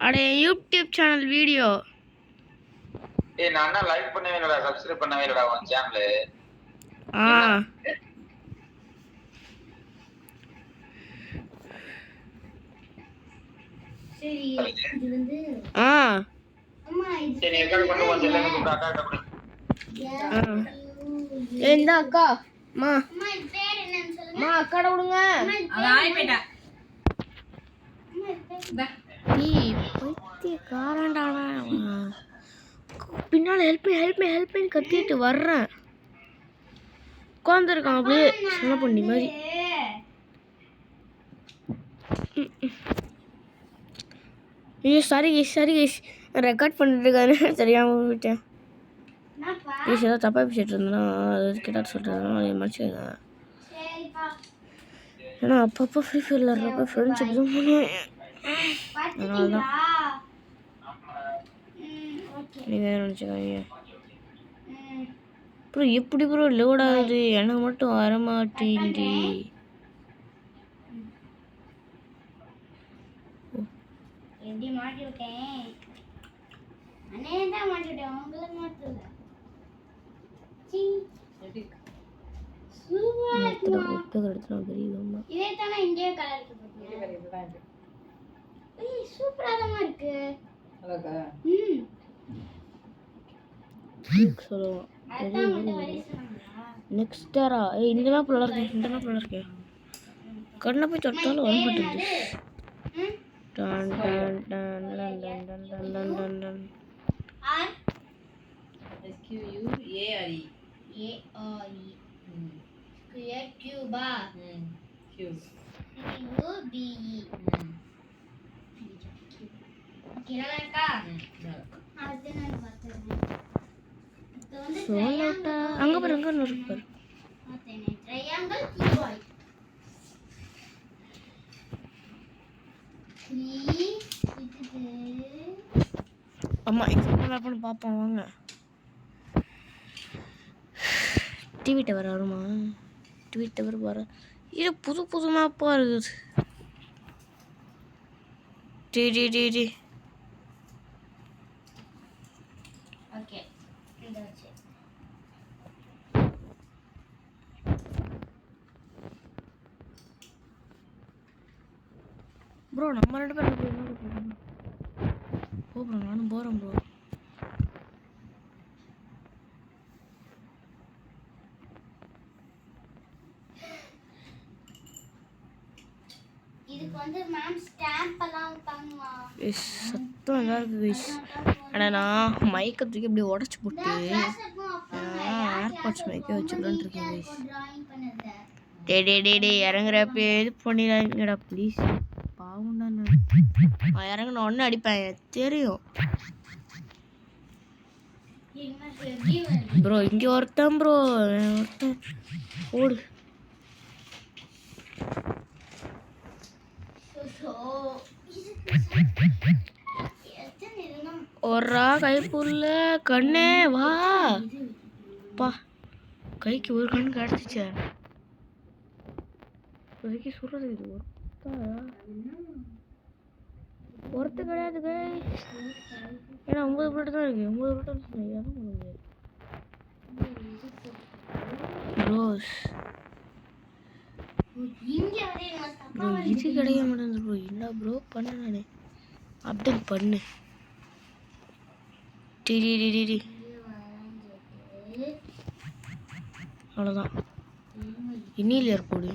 அடே யூடியூப் சேனல் வீடியோ. நான் லைக் பண்ணவே இல்லடா, சப்ஸ்கிரைப் பண்ணவே இல்லடா உன் சேனல். சரி இது வந்து அம்மா இது சரி ரெக்கார்ட் பண்ண வந்து எல்லாரும் கூப்பிட்டு அக்கா கிட்ட கொடு. இந்த அக்கா மா அம்மா இது பேர் என்னன்னு சொல்லுங்க. மா அக்கா விடுங்க. அது ஆயி போய்டா. பைத்திய காரண்டானா பின்னால ஹெல்ப் கத்திட்டு வர்றேன். உட்காந்துருக்கான் அப்படியே சொன்ன பண்ணி மாதிரி. ஐயோ சாரி கைஸ் ரெக்கார்ட் பண்ணிட்டு இருக்காரு, தெரியாம விட்டேன். ஏதாவது தப்பா பேசிட்டு இருந்தேன்னா அது கிட்ட சொல்றேன், அதை மன்னிச்சுக்கோங்க. ஏன்னா அப்பப்போ ஃப்ரீ ஃபயர் விளாட்றப்ப ஃப்ரெண்ட்ஷிப் தான் பண்ணுவேன். பாத்துட்டீங்களா? ஓகே. நீங்கள் நினச்சிக்காதீங்க. அப்புறம் எப்படி ப்ரோ லோட் ஆகுது? எனக்கு மட்டும் வர மாட்டேங்குது. எப்படி மாட்டி விட்டேன்? அண்ணே தான் மாட்டி விட்டேன், உங்களை மாட்டல. சீ, எப்படி இருக்கு? சூப்பரா இருக்குமா? பெரிய இதே தானே இங்கேயே கலருக்கு போட்டீங்க. இதே வேற இதுதான் இது. ஏய், சூப்பரா தான் இருக்கு. அழகா? சொல்லுவோம். அதான் மட்டும் வரி சொன்னாங்களா? நெக்ஸ்டரா இந்த மேப் நல்லா இருக்கு. இந்த மேப் நல்லா இருக்கு. கண்ணை போய் தொட்டாலும் வர மாட்டேங்குது. டன் டன் டன் டன் டன் டன் டன் டன் டன் டன். R SQUARE. ARE ம். கியூபா ம். Q. CUBE. ம். ஓகே, நல்லா இருக்கா? ம். நல்லா இருக்கு. அடுத்து நான் பார்த்துறேன். இப்போ வந்து சோலோட்டா அங்கே பாரு, அங்கே ஒன்று இருக்கு பாரு. பார்த்தேனே, ட்ரையாங்கிள் கியூபாய்ட். 3 இது அம்மா எக்ஸாம்பிள் மேப் பண்ணி பார்ப்போம் வாங்க. டிவி டவர் வருமா? டிவி டவர் வர இது புது புது மேப்பாக இருக்குது. டி டி டி டி ஓகே, இந்த வச்சு ப்ரோ நம்ம 2 பேரும் போகிறோம். ப்ரோ நானும் போகிறேன் ப்ரோ. இதுக்கு வந்து மேம் ஸ்டாம்ப் எல்லாம் வைப்பாங்கமா. சத்தம் நல்லா இருக்குது கைஸ். ஆனால் நான் மைக்கை தூக்கி இப்படி உடச்சி போட்டு ஏர்பாட்ஸ் மைக்கை வச்சுக்கலான்னு இருக்கேன் கைஸ். டிராயிங் பண்ணது. டே இறங்குறப்ப இது பண்ணிடாதீங்கடா ப்ளீஸ். பாவம்டா நான் இறங்கின உடனே அடிப்பேன் எனக்கு தெரியும். என்ன எப்படி வருது? ப்ரோ இங்கே ஒருத்தன் ப்ரோ ஒருத்தன் ஓடு. சோ எத்தனை இதுலாம் ஒரா கைப்புள்ள கண்ணே வா பா. கைக்கு ஒரு கண்ணு கிடச்சிச்சே. இப்போதைக்கு சொல்கிறது இது ஒருத்த கிடையாது கை. ஏன்னா 9 புல்லட் தான் இருக்கு. 9 புல்லட் எதுவும் பண்ண முடியாது ப்ரோஸ். இங்க வரையும் நான் தப்பா ப்ரோ இது கிடைக்க மாட்டேங்குது ப்ரோ. என்ன ப்ரோ பண்ண நானே அப்டேட் பண்ணு. டிடி டிடி அவ்வளோதான். இன்னில் ஏற்போடு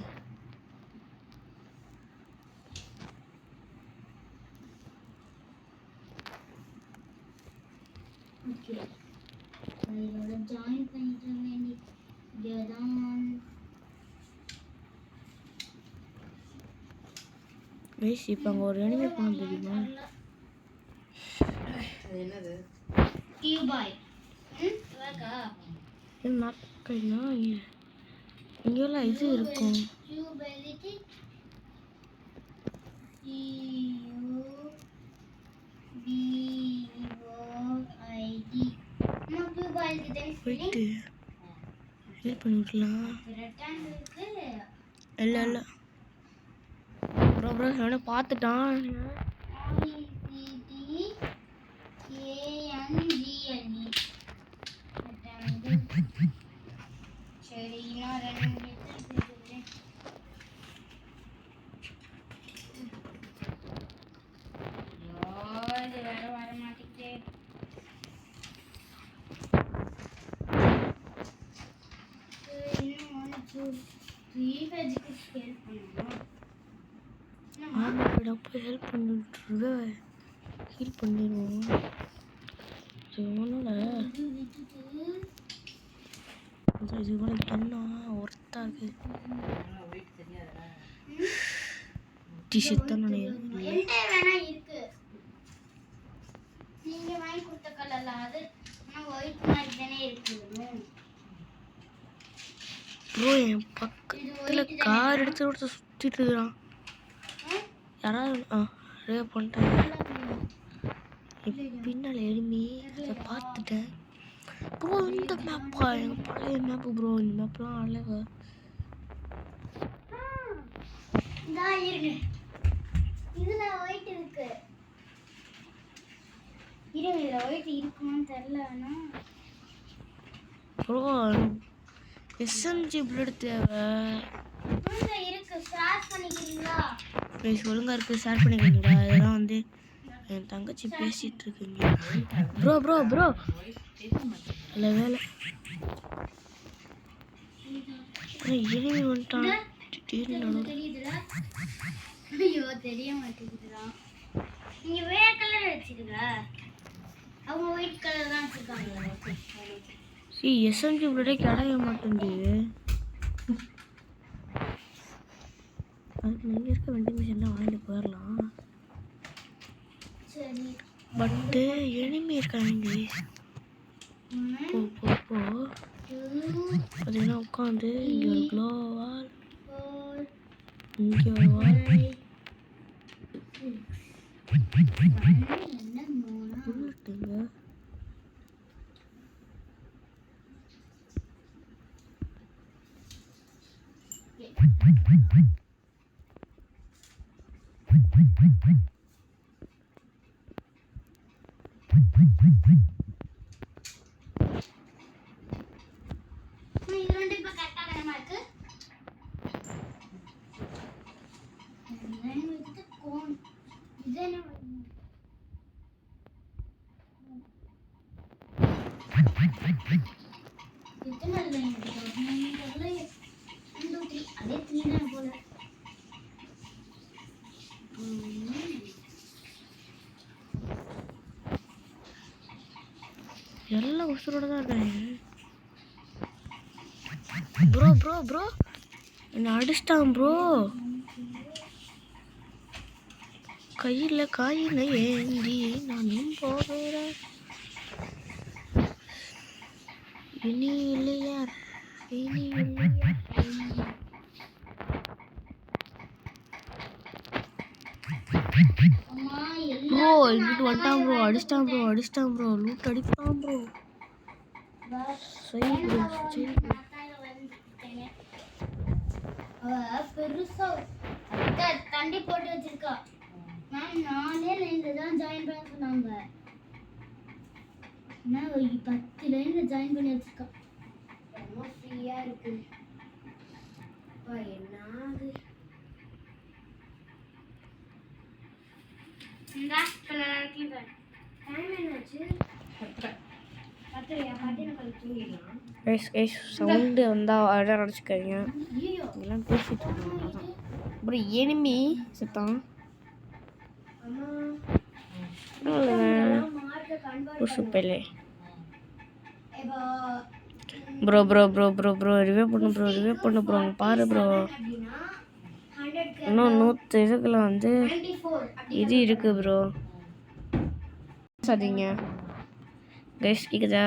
ஓகே, இதோட ஜாயின் பண்ணிட்டு வேண்டி இதுதான் கைஸ். இப்போ அங்கே ஒரு எனிமே பண்ண தெரியுமா? அது என்னது? கியூபாய்ட். இவக்கா இது நாக்கைனா இங்கெல்லாம் இது இருக்கும். Cuboid CUBOID. நம்ம கியூபாய்ட் கிட்ட போயிட்டு ஹெல்ப் பண்ணி விடலாம். ரெக்டாங்கிளுக்கு இல்லை இல்லை ப்ரோ ப்ரோ அவனை பார்த்துட்டான். RECTANGLE. சரி, இன்னும் 2 நிமிஷம் இருக்குது. இது வேற வர மாட்டேங்குது. இன்னும் 1 2 3 பேஜுக்கு ஸ்கேல் பண்ணணும். ஆமாம் போய் ஹெல்ப் பண்ணிட்டு ஹீல் பண்ணிடுவோம். இது கூட என்ன ஒர்த்தா இருக்கு. வெயிட் தெரியாதா? டிஷர்ட் தான் நினைக்கிறேன். என்கிட்ட வேணா இருக்கு. நீங்க வாங்கி கொடுத்த கலர்ல அது நான் ஒயிட் மாதிரி தானே இருக்கு. ப்ரோ என் பக்கத்தில் கார் எடுத்து ஒருத்தர் சுற்றிட்டு இருக்கிறான். யாராவது நிறைய பண்ணிட்டாங்க. பின்னால் எலும்பி அதை பார்த்துட்டேன் ப்ரோ. இந்த மேப்பா எங்கள் பழைய மேப்பு ப்ரோ. இந்த மேப்லாம் அழகா இதுல ஒயிட் இருக்கு. இதுல ஒயிட் இருக்குமான்னு தெரியல. ப்ரோ எஸ்எம்ஜி புல்லட் தேவை. இருக்கு, ஷேர் பண்ணிக்கிறீங்களா? ஒழுங்காக இருக்குது, ஷேர் பண்ணிக்கிறீங்களா? இதெல்லாம் வந்து என் தங்கச்சி பேசிகிட்டு இருக்குங்க. ப்ரோ ப்ரோ ப்ரோ இல்லை வேலை இனிமே வந்துட்டான். தெரியுதுல? ஐயோ தெரிய மாட்டேங்குதுடா. நீங்க வேற கலர் வச்சிருக்க, அவங்க ஒயிட் கலர் தான் வச்சிருக்காங்க. எஸ்எம்ஜி புல்லட்டே கிடைக்க மாட்டேங்குது. அதுக்கு நீங்கள் இருக்க வெண்டிங் மிஷின் தான் வாங்கிட்டு போயிடலாம். சரி பட்டு எனிமே இருக்காங்க. போ போ போ பார்த்தீங்கன்னா உட்காந்து இங்கே ஒரு க்ளோவால், இங்கே ஒரு வால் புல்லட்டுங்க. இது ரெண்டு இப்ப கரெக்டா வேணுமா இருக்கு? இது என்ன எத்தனை லைன் இருக்கு? அதே 3 தான் போல. எல்லாம் உசுரோட தான் இருக்காங்க. ப்ரோ ப்ரோ ப்ரோ என்னை அடிச்சிட்டான் ப்ரோ. கையில் காயில ஏந்தி நானும் போகிறேன். இனி இல்லையா இனி இல்லையா. அம்மா ப்ரோ இங்கிட்டு வந்துட்டான் ப்ரோ. அடிச்சிட்டான் ப்ரோ அடிச்சிட்டான் ப்ரோ. லூட் அடிப்பான் ப்ரோ. சரி ப்ரோ சரி ப்ரோ. பெருசா தண்டி போட்டு வச்சிருக்கா. மேம் 4 லைன்ல தான் ஜாயின் பண்ண சொன்னாங்க. நான் 10 லைன்ல ஜாயின் பண்ணி வச்சிருக்கா. ரொம்ப ஃப்ரீயா இருக்கு. என்னது இந்த கலர்ல டைம் என்னாச்சு? 10 தூங்கிடலாம். சவுண்டு வந்தால் அழகாக நினச்சிக்காதீங்க. இதெல்லாம் பேசிட்டு இருக்காங்க. அப்புறம் எனிமி செத்தான். சூப்பர்லே bro bro bro bro bro ரிவே பண்ணு ப்ரோ ரிவே பண்ணு ப்ரோ. பாரு ப்ரோ இன்னும் 100 இதுக்குள்ள வந்து இது இருக்கு ப்ரோ. சரிங்க கைஸ் கேக்குதா?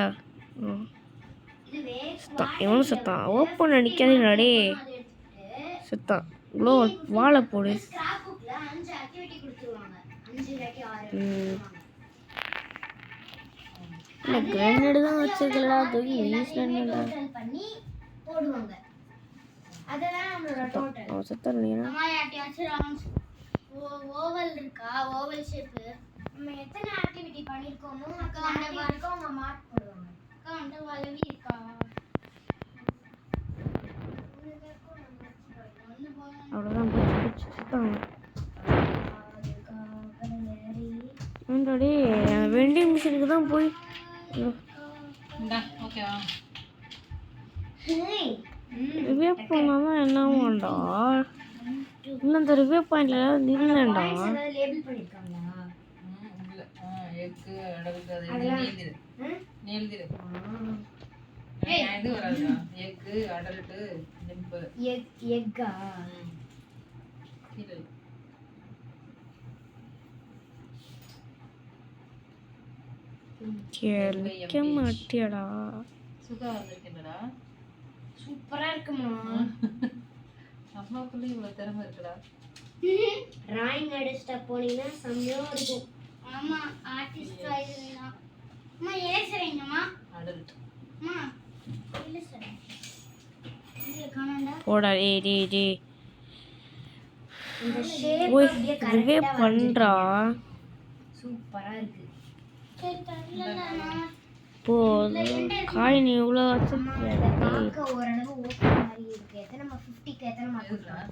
இவனும் செத்தான். ஓப்பன் நினைக்காதீங்களாடே. செத்தான். இவ்வளோ வாழை போடு. இல்லை கிரானைடு தான் வச்சிருக்கலடா. தூக்கி வீசினா பண்ணி போடுவாங்க. அதெல்லாம் நம்மளோட டோட்டல். அவன் செத்தான் இல்லையா? அம்மா யாட்டியாச்சும் ஓவல் இருக்கா? ஓவல் ஷேப் நம்ம எத்தனை ஆக்டிவிட்டி பண்ணிருக்கோமோ அக்கா அந்த வரைக்கும் அவங்க மார்க் போடுவாங்க. அக்கா அந்த வலவி இருக்கா? அவ்வளோதான் போச்சு செத்தான். வெண்டிங் மிஷினுக்கு தான் போய் ரிவ்யூ பண்ணாதான் என்ன வேண்டா. இன்னும் அந்த ரிவ்யூ பாயிண்ட்ல நில்லண்டா. லேபிள் பண்ணிருக்காங்களா? எக்கு அடல்ட் அது நீல்திரு இது வராதா? எக்கு அடல்ட் நிம்பு எக்கா இல்ல கேட்க மாட்டியடா. சுகா வந்திருக்கேன்டா. சூப்பரா இருக்குமா? அம்மாக்குள்ள இவ்வளவு திறமை இருக்குடா. டிராயிங் அடிச்சிட்ட போனீங்கன்னா செம்மையா இருக்கும். ஆமா ஆர்டிஸ்ட் ஆயிடுவீங்க. அம்மா எரேசர் எங்கம்மா? அடல்ட். அம்மா எரேசர் இங்க காணோம்டா. போடா டேய் இந்த ஷேப் ஓய் அப்படியே இதுவே கரெக்ட்டா பண்றா. சூப்பரா இருக்கு. சரி தரலனா போ காயின் இவ்வளோ அம்மா இத பார்க்க ஓரளவு ஓகே மாதிரி இருக்கு. எத்தனை 50க்கு எத்தனை மார்க் கொடுப்பாங்க?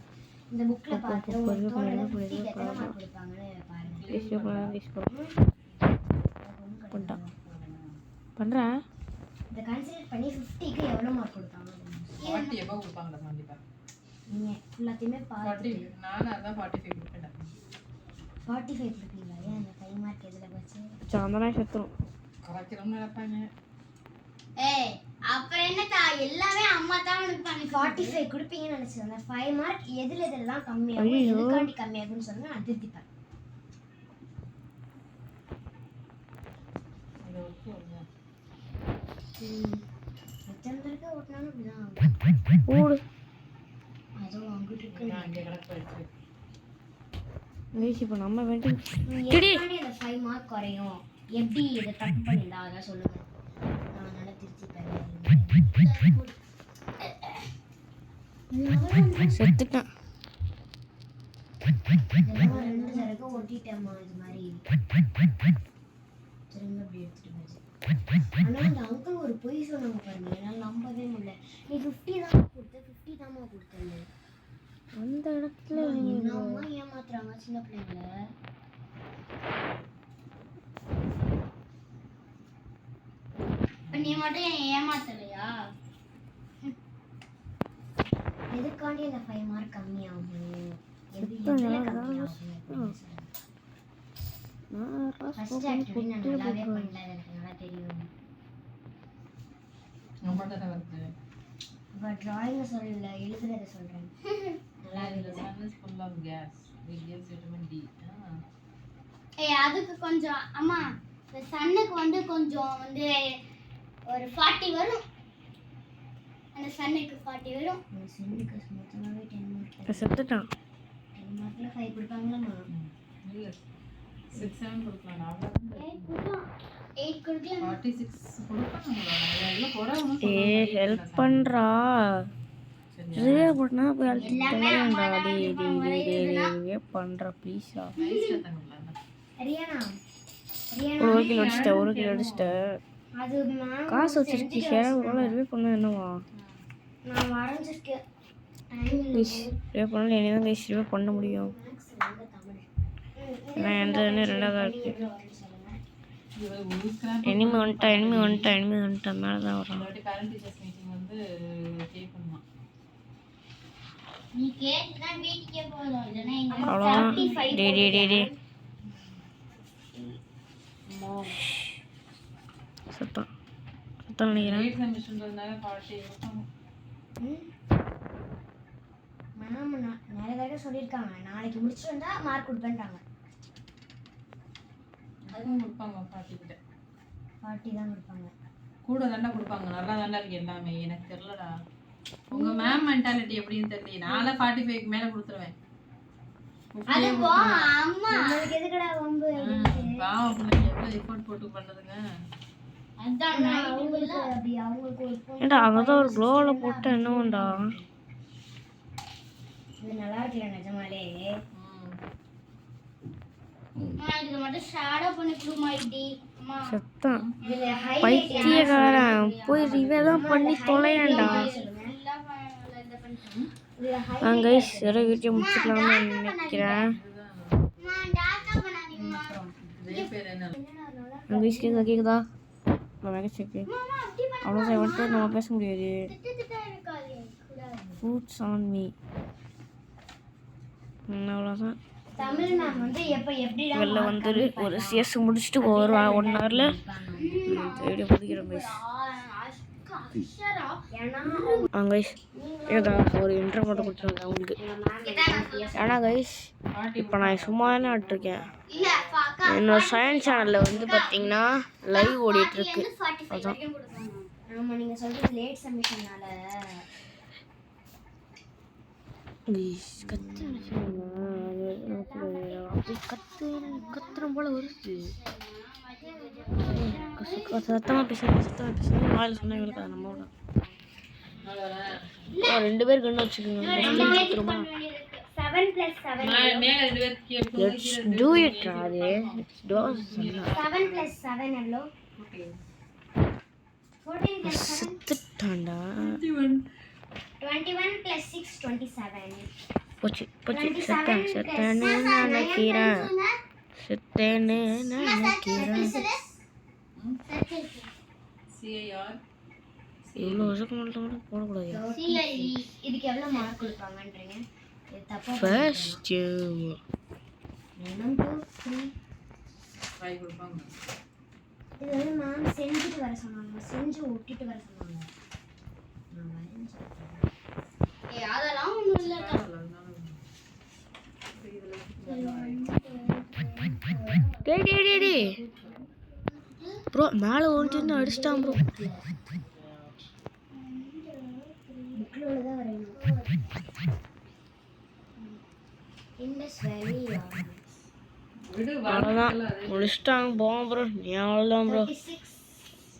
இந்த புக்ல பாத்து ஒரு தோணல 50க்கு எத்தனை மார்க் கொடுப்பாங்கன்னு பாருங்க. பண்றா இத கன்சிடர் பண்ணி 50க்கு எவ்வளவு மார்க் கொடுப்பாங்க? 40 எபோ கொடுப்பாங்கடா கண்டிப்பா. நீங்க எல்லாத்தையுமே 40 பார்த்து நானா அதான் 45 கொடுப்பேன்டா. 45 கொடுப்பீங்களா? ஏன் அந்த 5 மார்க் எதுல போச்சு? சாந்தனா செத்துரும். கரெக்டா நினைப்பாங்க. ஏய் அப்புறம் என்னடா எல்லாமே அம்மா தான் உனக்கு பண்ணி 45 கொடுப்பீங்கன்னு நினைச்சேன். அந்த 5 மார்க் எதுலலாம் கம்மியாகும் எதுக்காண்டி கம்மியாகும்னு சொன்னா நான் திருத்திப்பேன். அது ஓகே ஓகே. எத்தனை தடவை ஓட்டினாலும் இப்படிதான் ஓடு அதுவும் அங்கிட்டு இருக்கு. நான் அங்கே கிடக்கு போயிடுச்சு. வேசி இப்போ நம்ம வேண்டி எதுக்காண்டி அந்த 5 மார்க் குறையும்? எப்படி இதை தப்பு பண்ணிடா அதான் சொல்லுங்க. நான் நல்லா திருத்திப்பேன். செத்துட்டான். இதெல்லாம் 2 தடவை ஓட்டிட்டேம்மா இது மாதிரி. திரும்ப அப்படி எடுத்துட்டு போச்சு. ஆனா அந்த அங்கிள் ஒரு பொய் சொன்னாங்க பாருங்க, என்னால நம்பவே முடியல. நீ 50 தான் கொடுத்த, 50 தாம்மா கொடுத்தேன்னு. அந்த இடத்துல என்னம்மா ஏமாத்துறாங்க சின்ன பிள்ளைங்கள. நீ மட்டும் என்ன ஏமாத்தலையா? எதுக்காண்டி அந்த 5 மார்க் கம்மியாகும்? எதுல கம்மியாகும்? ஃபர்ஸ்ட் ஆக்டிவிட்டி நான் நல்லாவே பண்ணல, எனக்கு நல்லா தெரியும். ரொம்ப தடவை வருது. பட் டிராயிங் சொல்லல, எழுதுறத சொல்றேன். நல்லா The எழுது. sun is full of gas. It gives vitamin D. ஏய் அதுக்கு கொஞ்சம் அம்மா இந்த சன்னுக்கு வந்து கொஞ்சம் வந்து ஒரு 40 வரும். அந்த சன்னுக்கு 40 வரும். அந்த சன்னுக்கு மொத்தமாவே 10 மார்க். செத்துட்டான். 10 மார்க்ல 5 கொடுப்பாங்களாமா? இல்ல 6 7 கொடுக்கலாம். அவ்வளவுதான். 8 கொடுக்கலாம். 8 கொடுக்கலாம். 46 கொடுப்பாங்க. எல்லாம் போறாங்க. ஹெல்ப் பண்றா. ரிவே பண்ணா போய் அழுத்திட்டேன்டா. டேய் பண்றா ப்ளீஸ்டா. நைஸ்டா தங்கலாம். ரியானா ஒரு கிலோ அடிச்சிட்டேன். அது மேம் காசு வச்சிருக்கீங்க ஒரு ரிவே பண்ண என்னவா? நான் வரைஞ்சிருக்கேன். டைம் ப்ளீஸ் ரிவே பண்ணல இனி தான் ரிவே பண்ண முடியும். நான் எந்த ரெண்டாவது இருக்கு. இது ஒரு ஸ்கிராப் எனிமி வந்துட்டா மேலே தான் வரும். இந்த பேரண்ட் டீச்சர்ஸ் மீட்டிங் வந்து பே பண்ணுமா? நீ கேட்டா வீட்டுக்கே போறோம் இல்லனா எங்க அவ்வளோதான். 45 டேய் சத்தம் நினைக்கிறேன். 8 செமஸ்டர்ன்றதுனால 40 கொடுப்பாங்க. மேம் நிறைய தடவை சொல்லியிருக்காங்க நாளைக்கு முடிச்சு வந்தா மார்க் கொடுப்பேன்றாங்க. அதுவும் கொடுப்பாங்க 40 கிட்ட. 40 தான் கொடுப்பாங்க. கூட தாண்டா கொடுப்பாங்க. நல்லா தாண்டா இருக்கு எல்லாமே. எனக்கு தெரியலடா. உங்க மேம் மென்டாலிட்டி எப்படின்னு தெரியல. நாளை 45க்கு மேல கொடுத்துருவேன். அது போ அம்மா உங்களுக்கு எதுக்குடா வம்பு? பாவம் பிள்ளைங்க எவ்வளவு எஃபோர்ட் போட்டு பண்ணதுங்க. அதான் அவங்களுக்கு அப்படி அவங்களுக்கு ஒரு ஏன்டா அங்கதான் ஒரு க்ளோல போட்டு என்னவா? இது நல்லா இருக்குல்ல நிஜமாலே. இதுல மட்டும் ஷேடோ பண்ணி ப்ளூ மைட்டி அம்மா சத்தம் இதுல பைத்தியக்காரன் போய் ரிவே தான் பண்ணி தொலையேன்டா. கைஸ் வேற வீடியோ முடிச்சுக்கலாம்னு நினைக்கிறேன். இதே பேர் என்ன? கைஸ் கேக்குதா? அவ்வளோதான் வந்துட்டு நம்ம பேச முடியாது. ஃப்ரூட்ஸ் ஆன் மீ அவ்வளோதான். தமிழ் மேம் வந்து எப்படிடா வெளில வந்துரு. ஒரு சிஎஸ் முடிச்சுட்டு ஒரு 1 ஹவர்ல வீடியோ முடிக்கிறோம் கைஸ். கைஸ் ஏதா ஒரு இன்ட்ரோ மட்டும் கொடுத்துருந்தேன் உங்களுக்கு. ஏன்னா கைஸ் இப்போ நான் சும்மா தானே ஆட்டிருக்கேன். என்னோட சயின்ஸ் சேனலில் வந்து பார்த்தீங்கன்னா லைவ் ஓடிட்டு இருக்கு. அதான் ஆமா நீங்க சொல்றது லேட் சப்மிஷனால கத்துற போல வருது. சத்தமாக பேசுங்க வாயில் சொன்னா எங்களுக்கு அதை நம்ம ரெண்டு பேருக்கு என்ன வச்சுக்கோங்க. 7 + 7 மேல 2 பேர் கீழே Let's do it, Radhe. Let's do it. 7 + 7 எவ்வளோ? 14 + 7 செத்துட்டாண்டா. 21 + 6 27. போச்சு செத்தேன்னு நினைக்கிறேன். CIR இவ்வளோ வருஷம் மட்டும் போடக்கூடாது. CIE இதுக்கு எவ்வளோ மார்க் கொடுப்பாங்கன்றீங்க? இது தப்பா ஃபர்ஸ்ட் 1 2 3 5 கொடுப்பாங்க. இது வந்து மேம் செஞ்சுட்டு வர சொன்னாங்க, செஞ்சு ஒட்டிட்டு வர சொன்னாங்க. நான் வரைஞ்சேன். அதெல்லாம் ஒன்றும் இல்லைக்கா. டேய் ப்ரோ மேலே ஓடிட்டு அடிச்சிட்டான் ப்ரோ. புக்கில் உள்ளதான் வரையணும். இண்டஸ் வேலி விடு அவ்வளோதான் முடிச்சிட்டாங்க. போவோம் ப்ரோ. நீ அவ்வளோதான் ப்ரோ.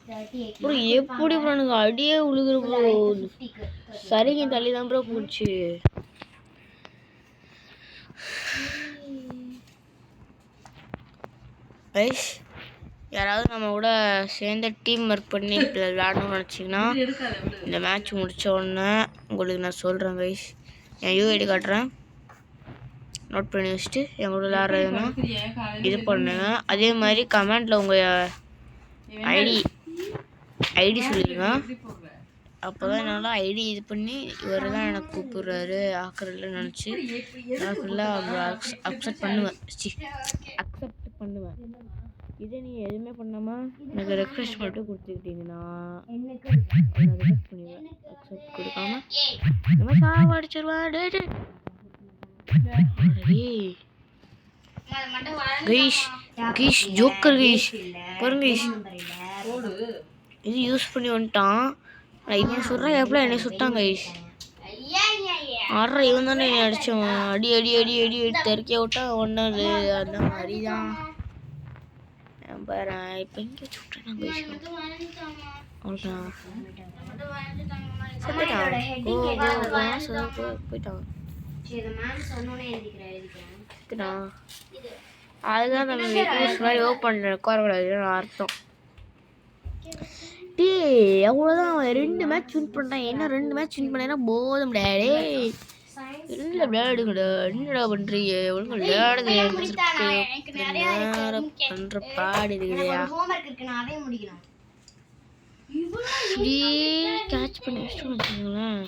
38 ப்ரோ எப்படி ப்ரோ எனக்கு அடியே உழுகுற ப்ரோ. சரிங்க தள்ளி தான் ப்ரோ போச்சு. ஐஷ் யாராவது நம்ம கூட சேர்ந்து டீம் ஒர்க் பண்ணி விளையாடணும்னு நினச்சிங்கன்னா எடுக்காத விடு. இந்த மேட்ச் முடித்த உடனே உங்களுக்கு நான் சொல்கிறேன் கைஸ். என் யூஐடி காட்டுறேன், நோட் பண்ணி வச்சுட்டு என் கூட விளையாடுறதுன்னா இது பண்ணுங்க. அதே மாதிரி கமெண்டில் உங்கள் ஐடி சொல்லிடுங்க. அப்போ தான் என்னால் ஐடி இது பண்ணி இவர் தான் எனக்கு கூப்பிடுறாரு ஆக்கிறதுல நினச்சி நான் ஃபுல்லாக அக்செப்ட் பண்ணுவேன். இதே நீ எதுவுமே பண்ணாமல் எனக்கு ரெக்வெஸ்ட் மட்டும் கொடுத்துக்கிட்டீங்கன்னா நான் ரிஜெக்ட் பண்ணுவேன். அக்செப்ட் கொடுக்காம நம்ம சாவடிச்சிருவேன். கைஷ் ஜோக்கர் கைஷ் பாருங்க கைஷ். இது யூஸ் பண்ணி வந்துட்டான். இவன் சொல்கிறான் எப்படிலாம் என்னை சுட்டான் கைஷ். ஆடுற இவன் தானே என்னை அடித்தவன். அடி அடி அடி அடி அடி தெருக்கிய விட்டா ஒன்றாது. அந்த மாதிரி தான் பாரு. இப்போ இங்கே சுட்டுறான் கைஷ். அவ்வளோதான் போயிட்டான். அதுதான் நம்ம வீட்டு மாதிரி ஓப்பன் உட்காரக்கூடாதுன்னு அர்த்தம். டே அவ்வளோதான். அவன் 2 மேட்ச் வின் பண்ணிட்டான். என்ன 2 மேட்ச் வின் பண்ணேன்னா போதும் டேடே. இல்லை விளையாடுங்கடா. என்னடா பண்ணுறீங்க? ஒழுங்கு விளையாடுங்க. பண்ணுற பாடு இருக்குல்லையா? கேட்ச் பண்ணி வச்சுட்டு வச்சுக்கோங்களேன்.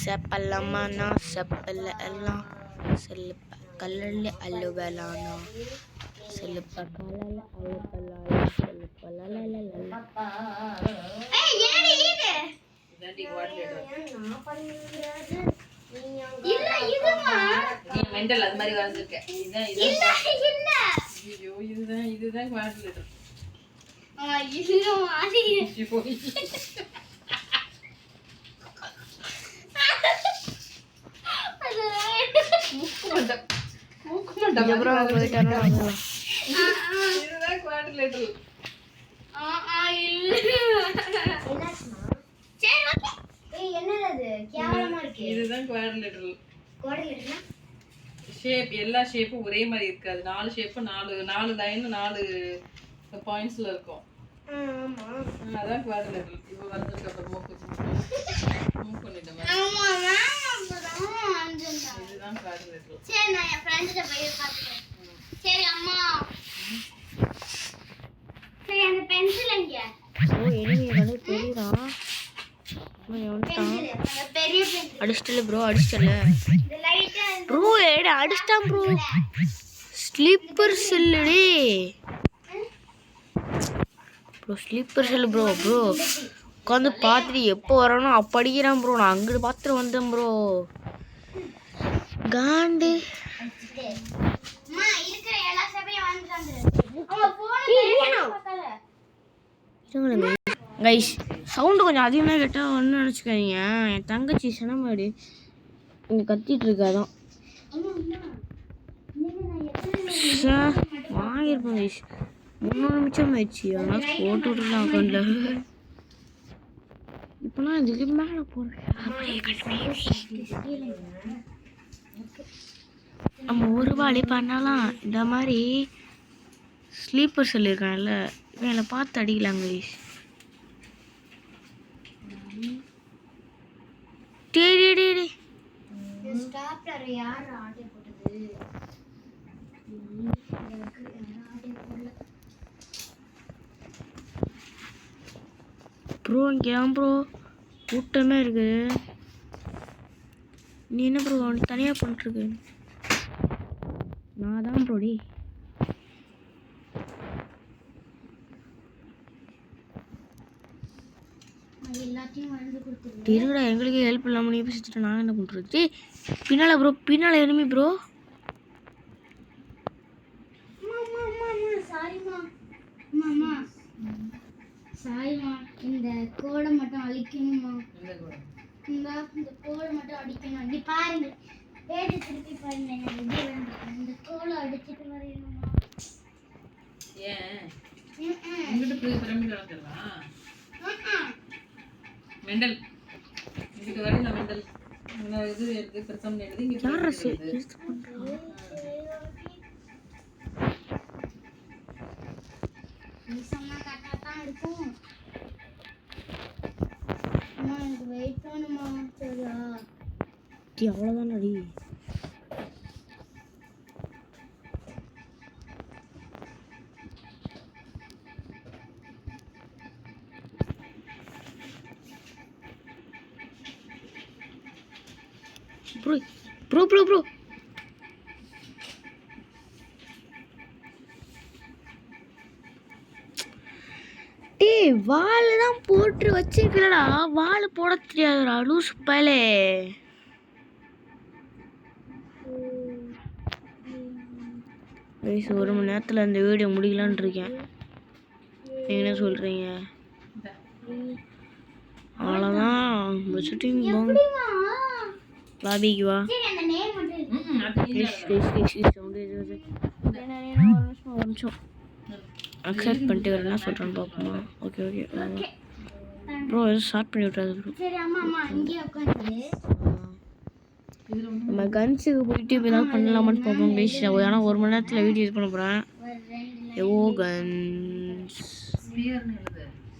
செப்பல்லம்மாண்ணா செப்பல்ல எல்லாம் செல்லுப்ப கல்லல்ல அழுவலானா செல்லுப்ப கல்லல்ல அழுவலானா செல்லுப்ப மெண்டல் அது மாதிரி வரைஞ்சிருக்கேன். இதுதான் குவாட் லெட்டர். ஷேப் எல்லா ஷேப்பும் ஒரே மாதிரி இருக்காது. 4 ஷேப்பு 4 லைன் 4 பாயிண்ட்ஸ்ல இருக்கும். அதான் குவாட்ரிலேட்டரல். இப்போ வந்ததுக்கு அப்புறம் மூவ் பண்ணிட்டேன். இதுதான் குவாட்ரிலேட்டரல். சரி நான் என் ஃப்ரெண்ட்கிட்ட போய் பார்த்துக்கிறேன். சரி அம்மா சரி அந்த பென்சில் எங்க? ஓ எனிமி வந்து தெரியுறான். பெரிய பென்சில் அடிச்சிட்டல ப்ரோ. அடிச்சிட்டல ப்ரோ. அடிச்சிட்டான் ப்ரோ. ஸ்லீப்பர் செல்லுடி ப்ரோ. Sleeper cell bro. உட்காந்து பார்த்துட்டு எப்போ வரணும் அப்போ அடிக்கிறான் ப்ரோ. நான் அங்கிட்டு பார்த்துட்டு வந்தேன் ப்ரோ. காண்டு இருக்கிற எல்லா சபையும் கைஸ் சவுண்டு கொஞ்சம் அதிகமாக கேட்டால் ஒன்றும் நினச்சிக்காதீங்க. என் தங்கச்சி சினமாடி இங்கே கத்திட்டு இருக்காதான் வாங்கியிருப்பேன் கைஸ். 3 நிமிஷம் ஆயிடுச்சு. அதனால் போட்டு விட்டுலாம் அக்கௌண்ட்டில். இப்போலாம் இதுக்கு மேலே போகிறேன். நம்ம ஒரு வாடி பண்ணலாம். இந்த மாதிரி ஸ்லீப்பர் சொல்லியிருக்காங்கல்ல, இவங்களை பார்த்து அடிக்கலாங்க கைஸ். ப்ரோ இங்கே ப்ரோ கூட்டமே இருக்குது. நீ என்ன ப்ரோ தனியாக பண்ணிட்டுருக்கு? நான் தான் ப்ரோடி. திருவிடா எங்களுக்கு ஹெல்ப் இல்லாமல் நீ பேசிட்டு நான் என்ன பண்ணுறது? பின்னால ப்ரோ, பின்னால் எனிமி ப்ரோ. சாரிமா, இந்த கோடை மட்டும் அழிக்கணுமா? இந்த கோடை மட்டும் அடிக்கணும். நீ பாருங்க, பேடு திருப்பி பாருங்க. இந்த கோடை அடிச்சிட்டு வரையணுமா? ஏன் இங்கிட்டு போய் பிரமிட் வளர்ந்துடலாம். மெண்டல் இங்கிட்டு வரையும் நான் மெண்டல் இது எடுத்து பிரச்சனை எழுதி இங்கே சொன்னா கரெக்டாக தான் இருக்கும். அம்மா எனக்கு வெயிட் பண்ணுமா? சரியா அவ்வளோதான் அடி. ப்ரோ ப்ரோ ப்ரோ ப்ரோ டேய் வால் தான் போட்டு வச்சிருக்கலடா. வால் போட தெரியாதுடா லூஸ் பயலே. கைஸ் 1 மணி நேரத்தில் இந்த வீடியோ முடிக்கலான்னு இருக்கேன். நீங்கள் என்ன சொல்கிறீங்க? அவ்வளோதான் ஷூட்டிங் போங்க. லாபிக்கு வா. ஒரு நிமிஷம் அக்செப்ட் பண்ணிட்டு வரேன்னா சொல்கிறேன்னு பார்ப்போமா? ஓகே ஓகே ப்ரோ எதுவும் ஸ்டார்ட் பண்ணி விட்றாது ப்ரோ. நம்ம கன்ஸுக்கு போயிட்டு இப்போ ஏதாவது பண்ணலாமான்னு பார்ப்போம் கைஸ். ஆனால் 1 மணி நேரத்தில் வீடியோ இது பண்ண போகிறேன். எவோ கன்ஸ்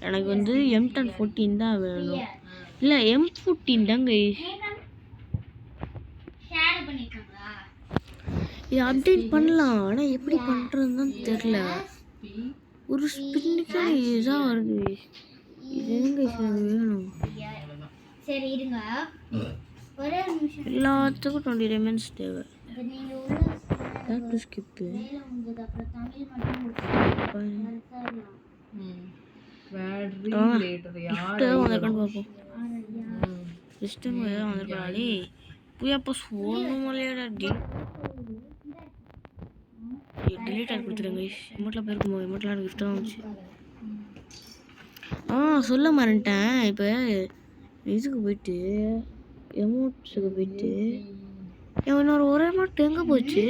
எனக்கு வந்து M1014 தான் வேணும். இல்லை M14 தான் கைஸ். இது அப்டேட் பண்ணலாம், ஆனால் எப்படி பண்ணுறதுன்னு தான் தெரில. ஒரு ஸ்பின்னுக்கு இதுதான் வருது. இது எங்க எனக்கு வேணும்? சரி இருங்க, ஒரே நிமிஷம். எல்லாத்துக்கும் 20 டைமண்ட்ஸ் தேவை. ஸ்கிப்பு வந்திருக்காளே புயப்போ சொல்லணுமலையாடா. டிலீட் ஆகி கொடுத்துருங்க. எமௌண்ட்டில் போயிருக்குமோ? எமௌண்ட்லாம் எனக்கு கிஃப்ட் தான் வந்துச்சு. சொல்ல மறந்துட்டேன். இப்போ இதுக்கு போயிட்டு எமௌண்ட்ஸுக்கு போயிட்டு இன்னொரு ஒரு அமௌண்ட் எங்கே போச்சு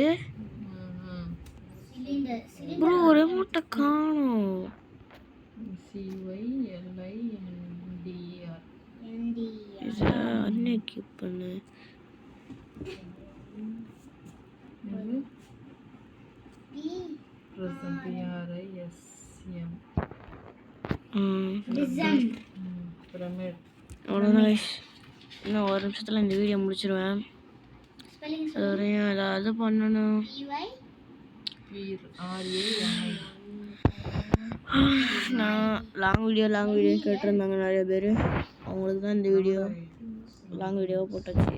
ப்ரோ? ஒரு அமௌண்ட்டை காணும். அன்னைக்கு பண்ணு அவ்வளோதான். இன்னும் 1 நிமிஷத்தில் இந்த வீடியோ முடிச்சிடுவேன். அது வரையும் ஏதாவது பண்ணணும். நான் லாங் வீடியோ கேட்டிருந்தாங்க நிறைய பேர். அவங்களுக்கு தான் இந்த வீடியோ லாங் வீடியோவை போட்டாச்சு.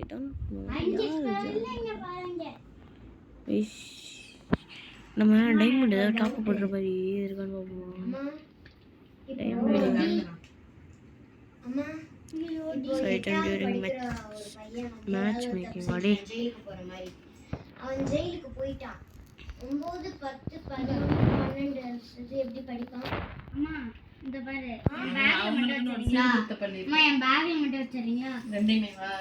நம்ம டைமண்ட் ஏதாவது டாப் பண்ணுற மாதிரி இருக்கான்னு பார்ப்போம். மேட்ச் மேக்கிங் அடி அவன் ஜெயிலுக்கு போயிட்டான். 9, 10, 12 இது எப்படி படிப்பான் அம்மா இந்த பாரு என் பேக்ல மட்டும் வச்சிரீங்களா அம்மா என் பேக்ல மட்டும் வச்சிரீங்களா ரெண்டையுமே வா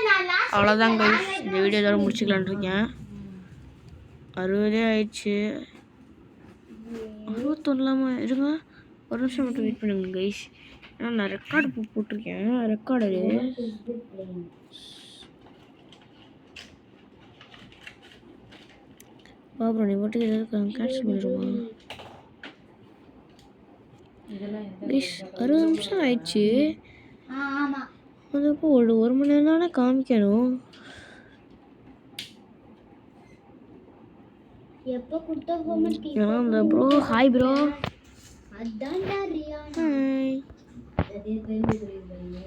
நான் லாஸ்ட் அவ்வளோதான் கைஸ், இந்த வீடியோ இதோட முடிச்சுக்கலான்னு இருக்கேன். 60 ஆயிடுச்சு. 61 இல்லாமல் இருங்க, ஒரு நிமிஷம் மட்டும் வெயிட் பண்ணுங்க கைஸ். ஏன்னா நான் ரெக்கார்டு போட்டிருக்கேன். ரெக்கார்டு பாபு நீ போட்டு ஏதாவது கேன்சல் பண்ணிடுமா கைஸ்? 60 நிமிஷம் ஆயிடுச்சு. ஆமா அதுப்போ ஒரு மணி நேரம் தானே காமிக்கணும். எப்போ கொடுத்த ஹோம்வொர்க் ஏன்னா இந்த ப்ரோ ஹாய் ப்ரோ அதான்டா ரியா ஹாய். அதே பெருமை சொல்லிடுறீங்க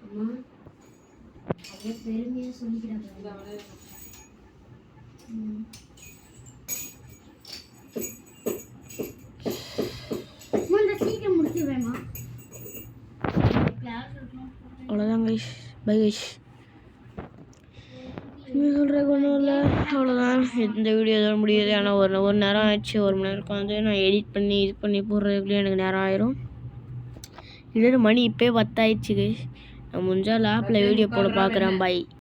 அம்மா அதே பெருமையா சொல்லிக்கிறாங்க இந்த சீக்கிரம் முடிச்சு வேமா கிளாஸ் இருக்கணும் அவ்வளோதான் கைஸ், பை கைஸ். சொல்கிறேன் ஒன்றும் இல்லை, அவ்வளோதான். இந்த வீடியோ இதோட முடியுது. ஆனால் ஒரு நேரம் ஆயிடுச்சு. 1 மணி நேரம் உட்காந்து நான் எடிட் பண்ணி இது பண்ணி போடுறதுக்குள்ளேயே எனக்கு நேரம் ஆயிரும். இதோட மணி இப்போயே 10 ஆயிடுச்சு கைஸ். நான் முடிஞ்சால் லேப்பில் வீடியோ போட பார்க்குறேன். பை.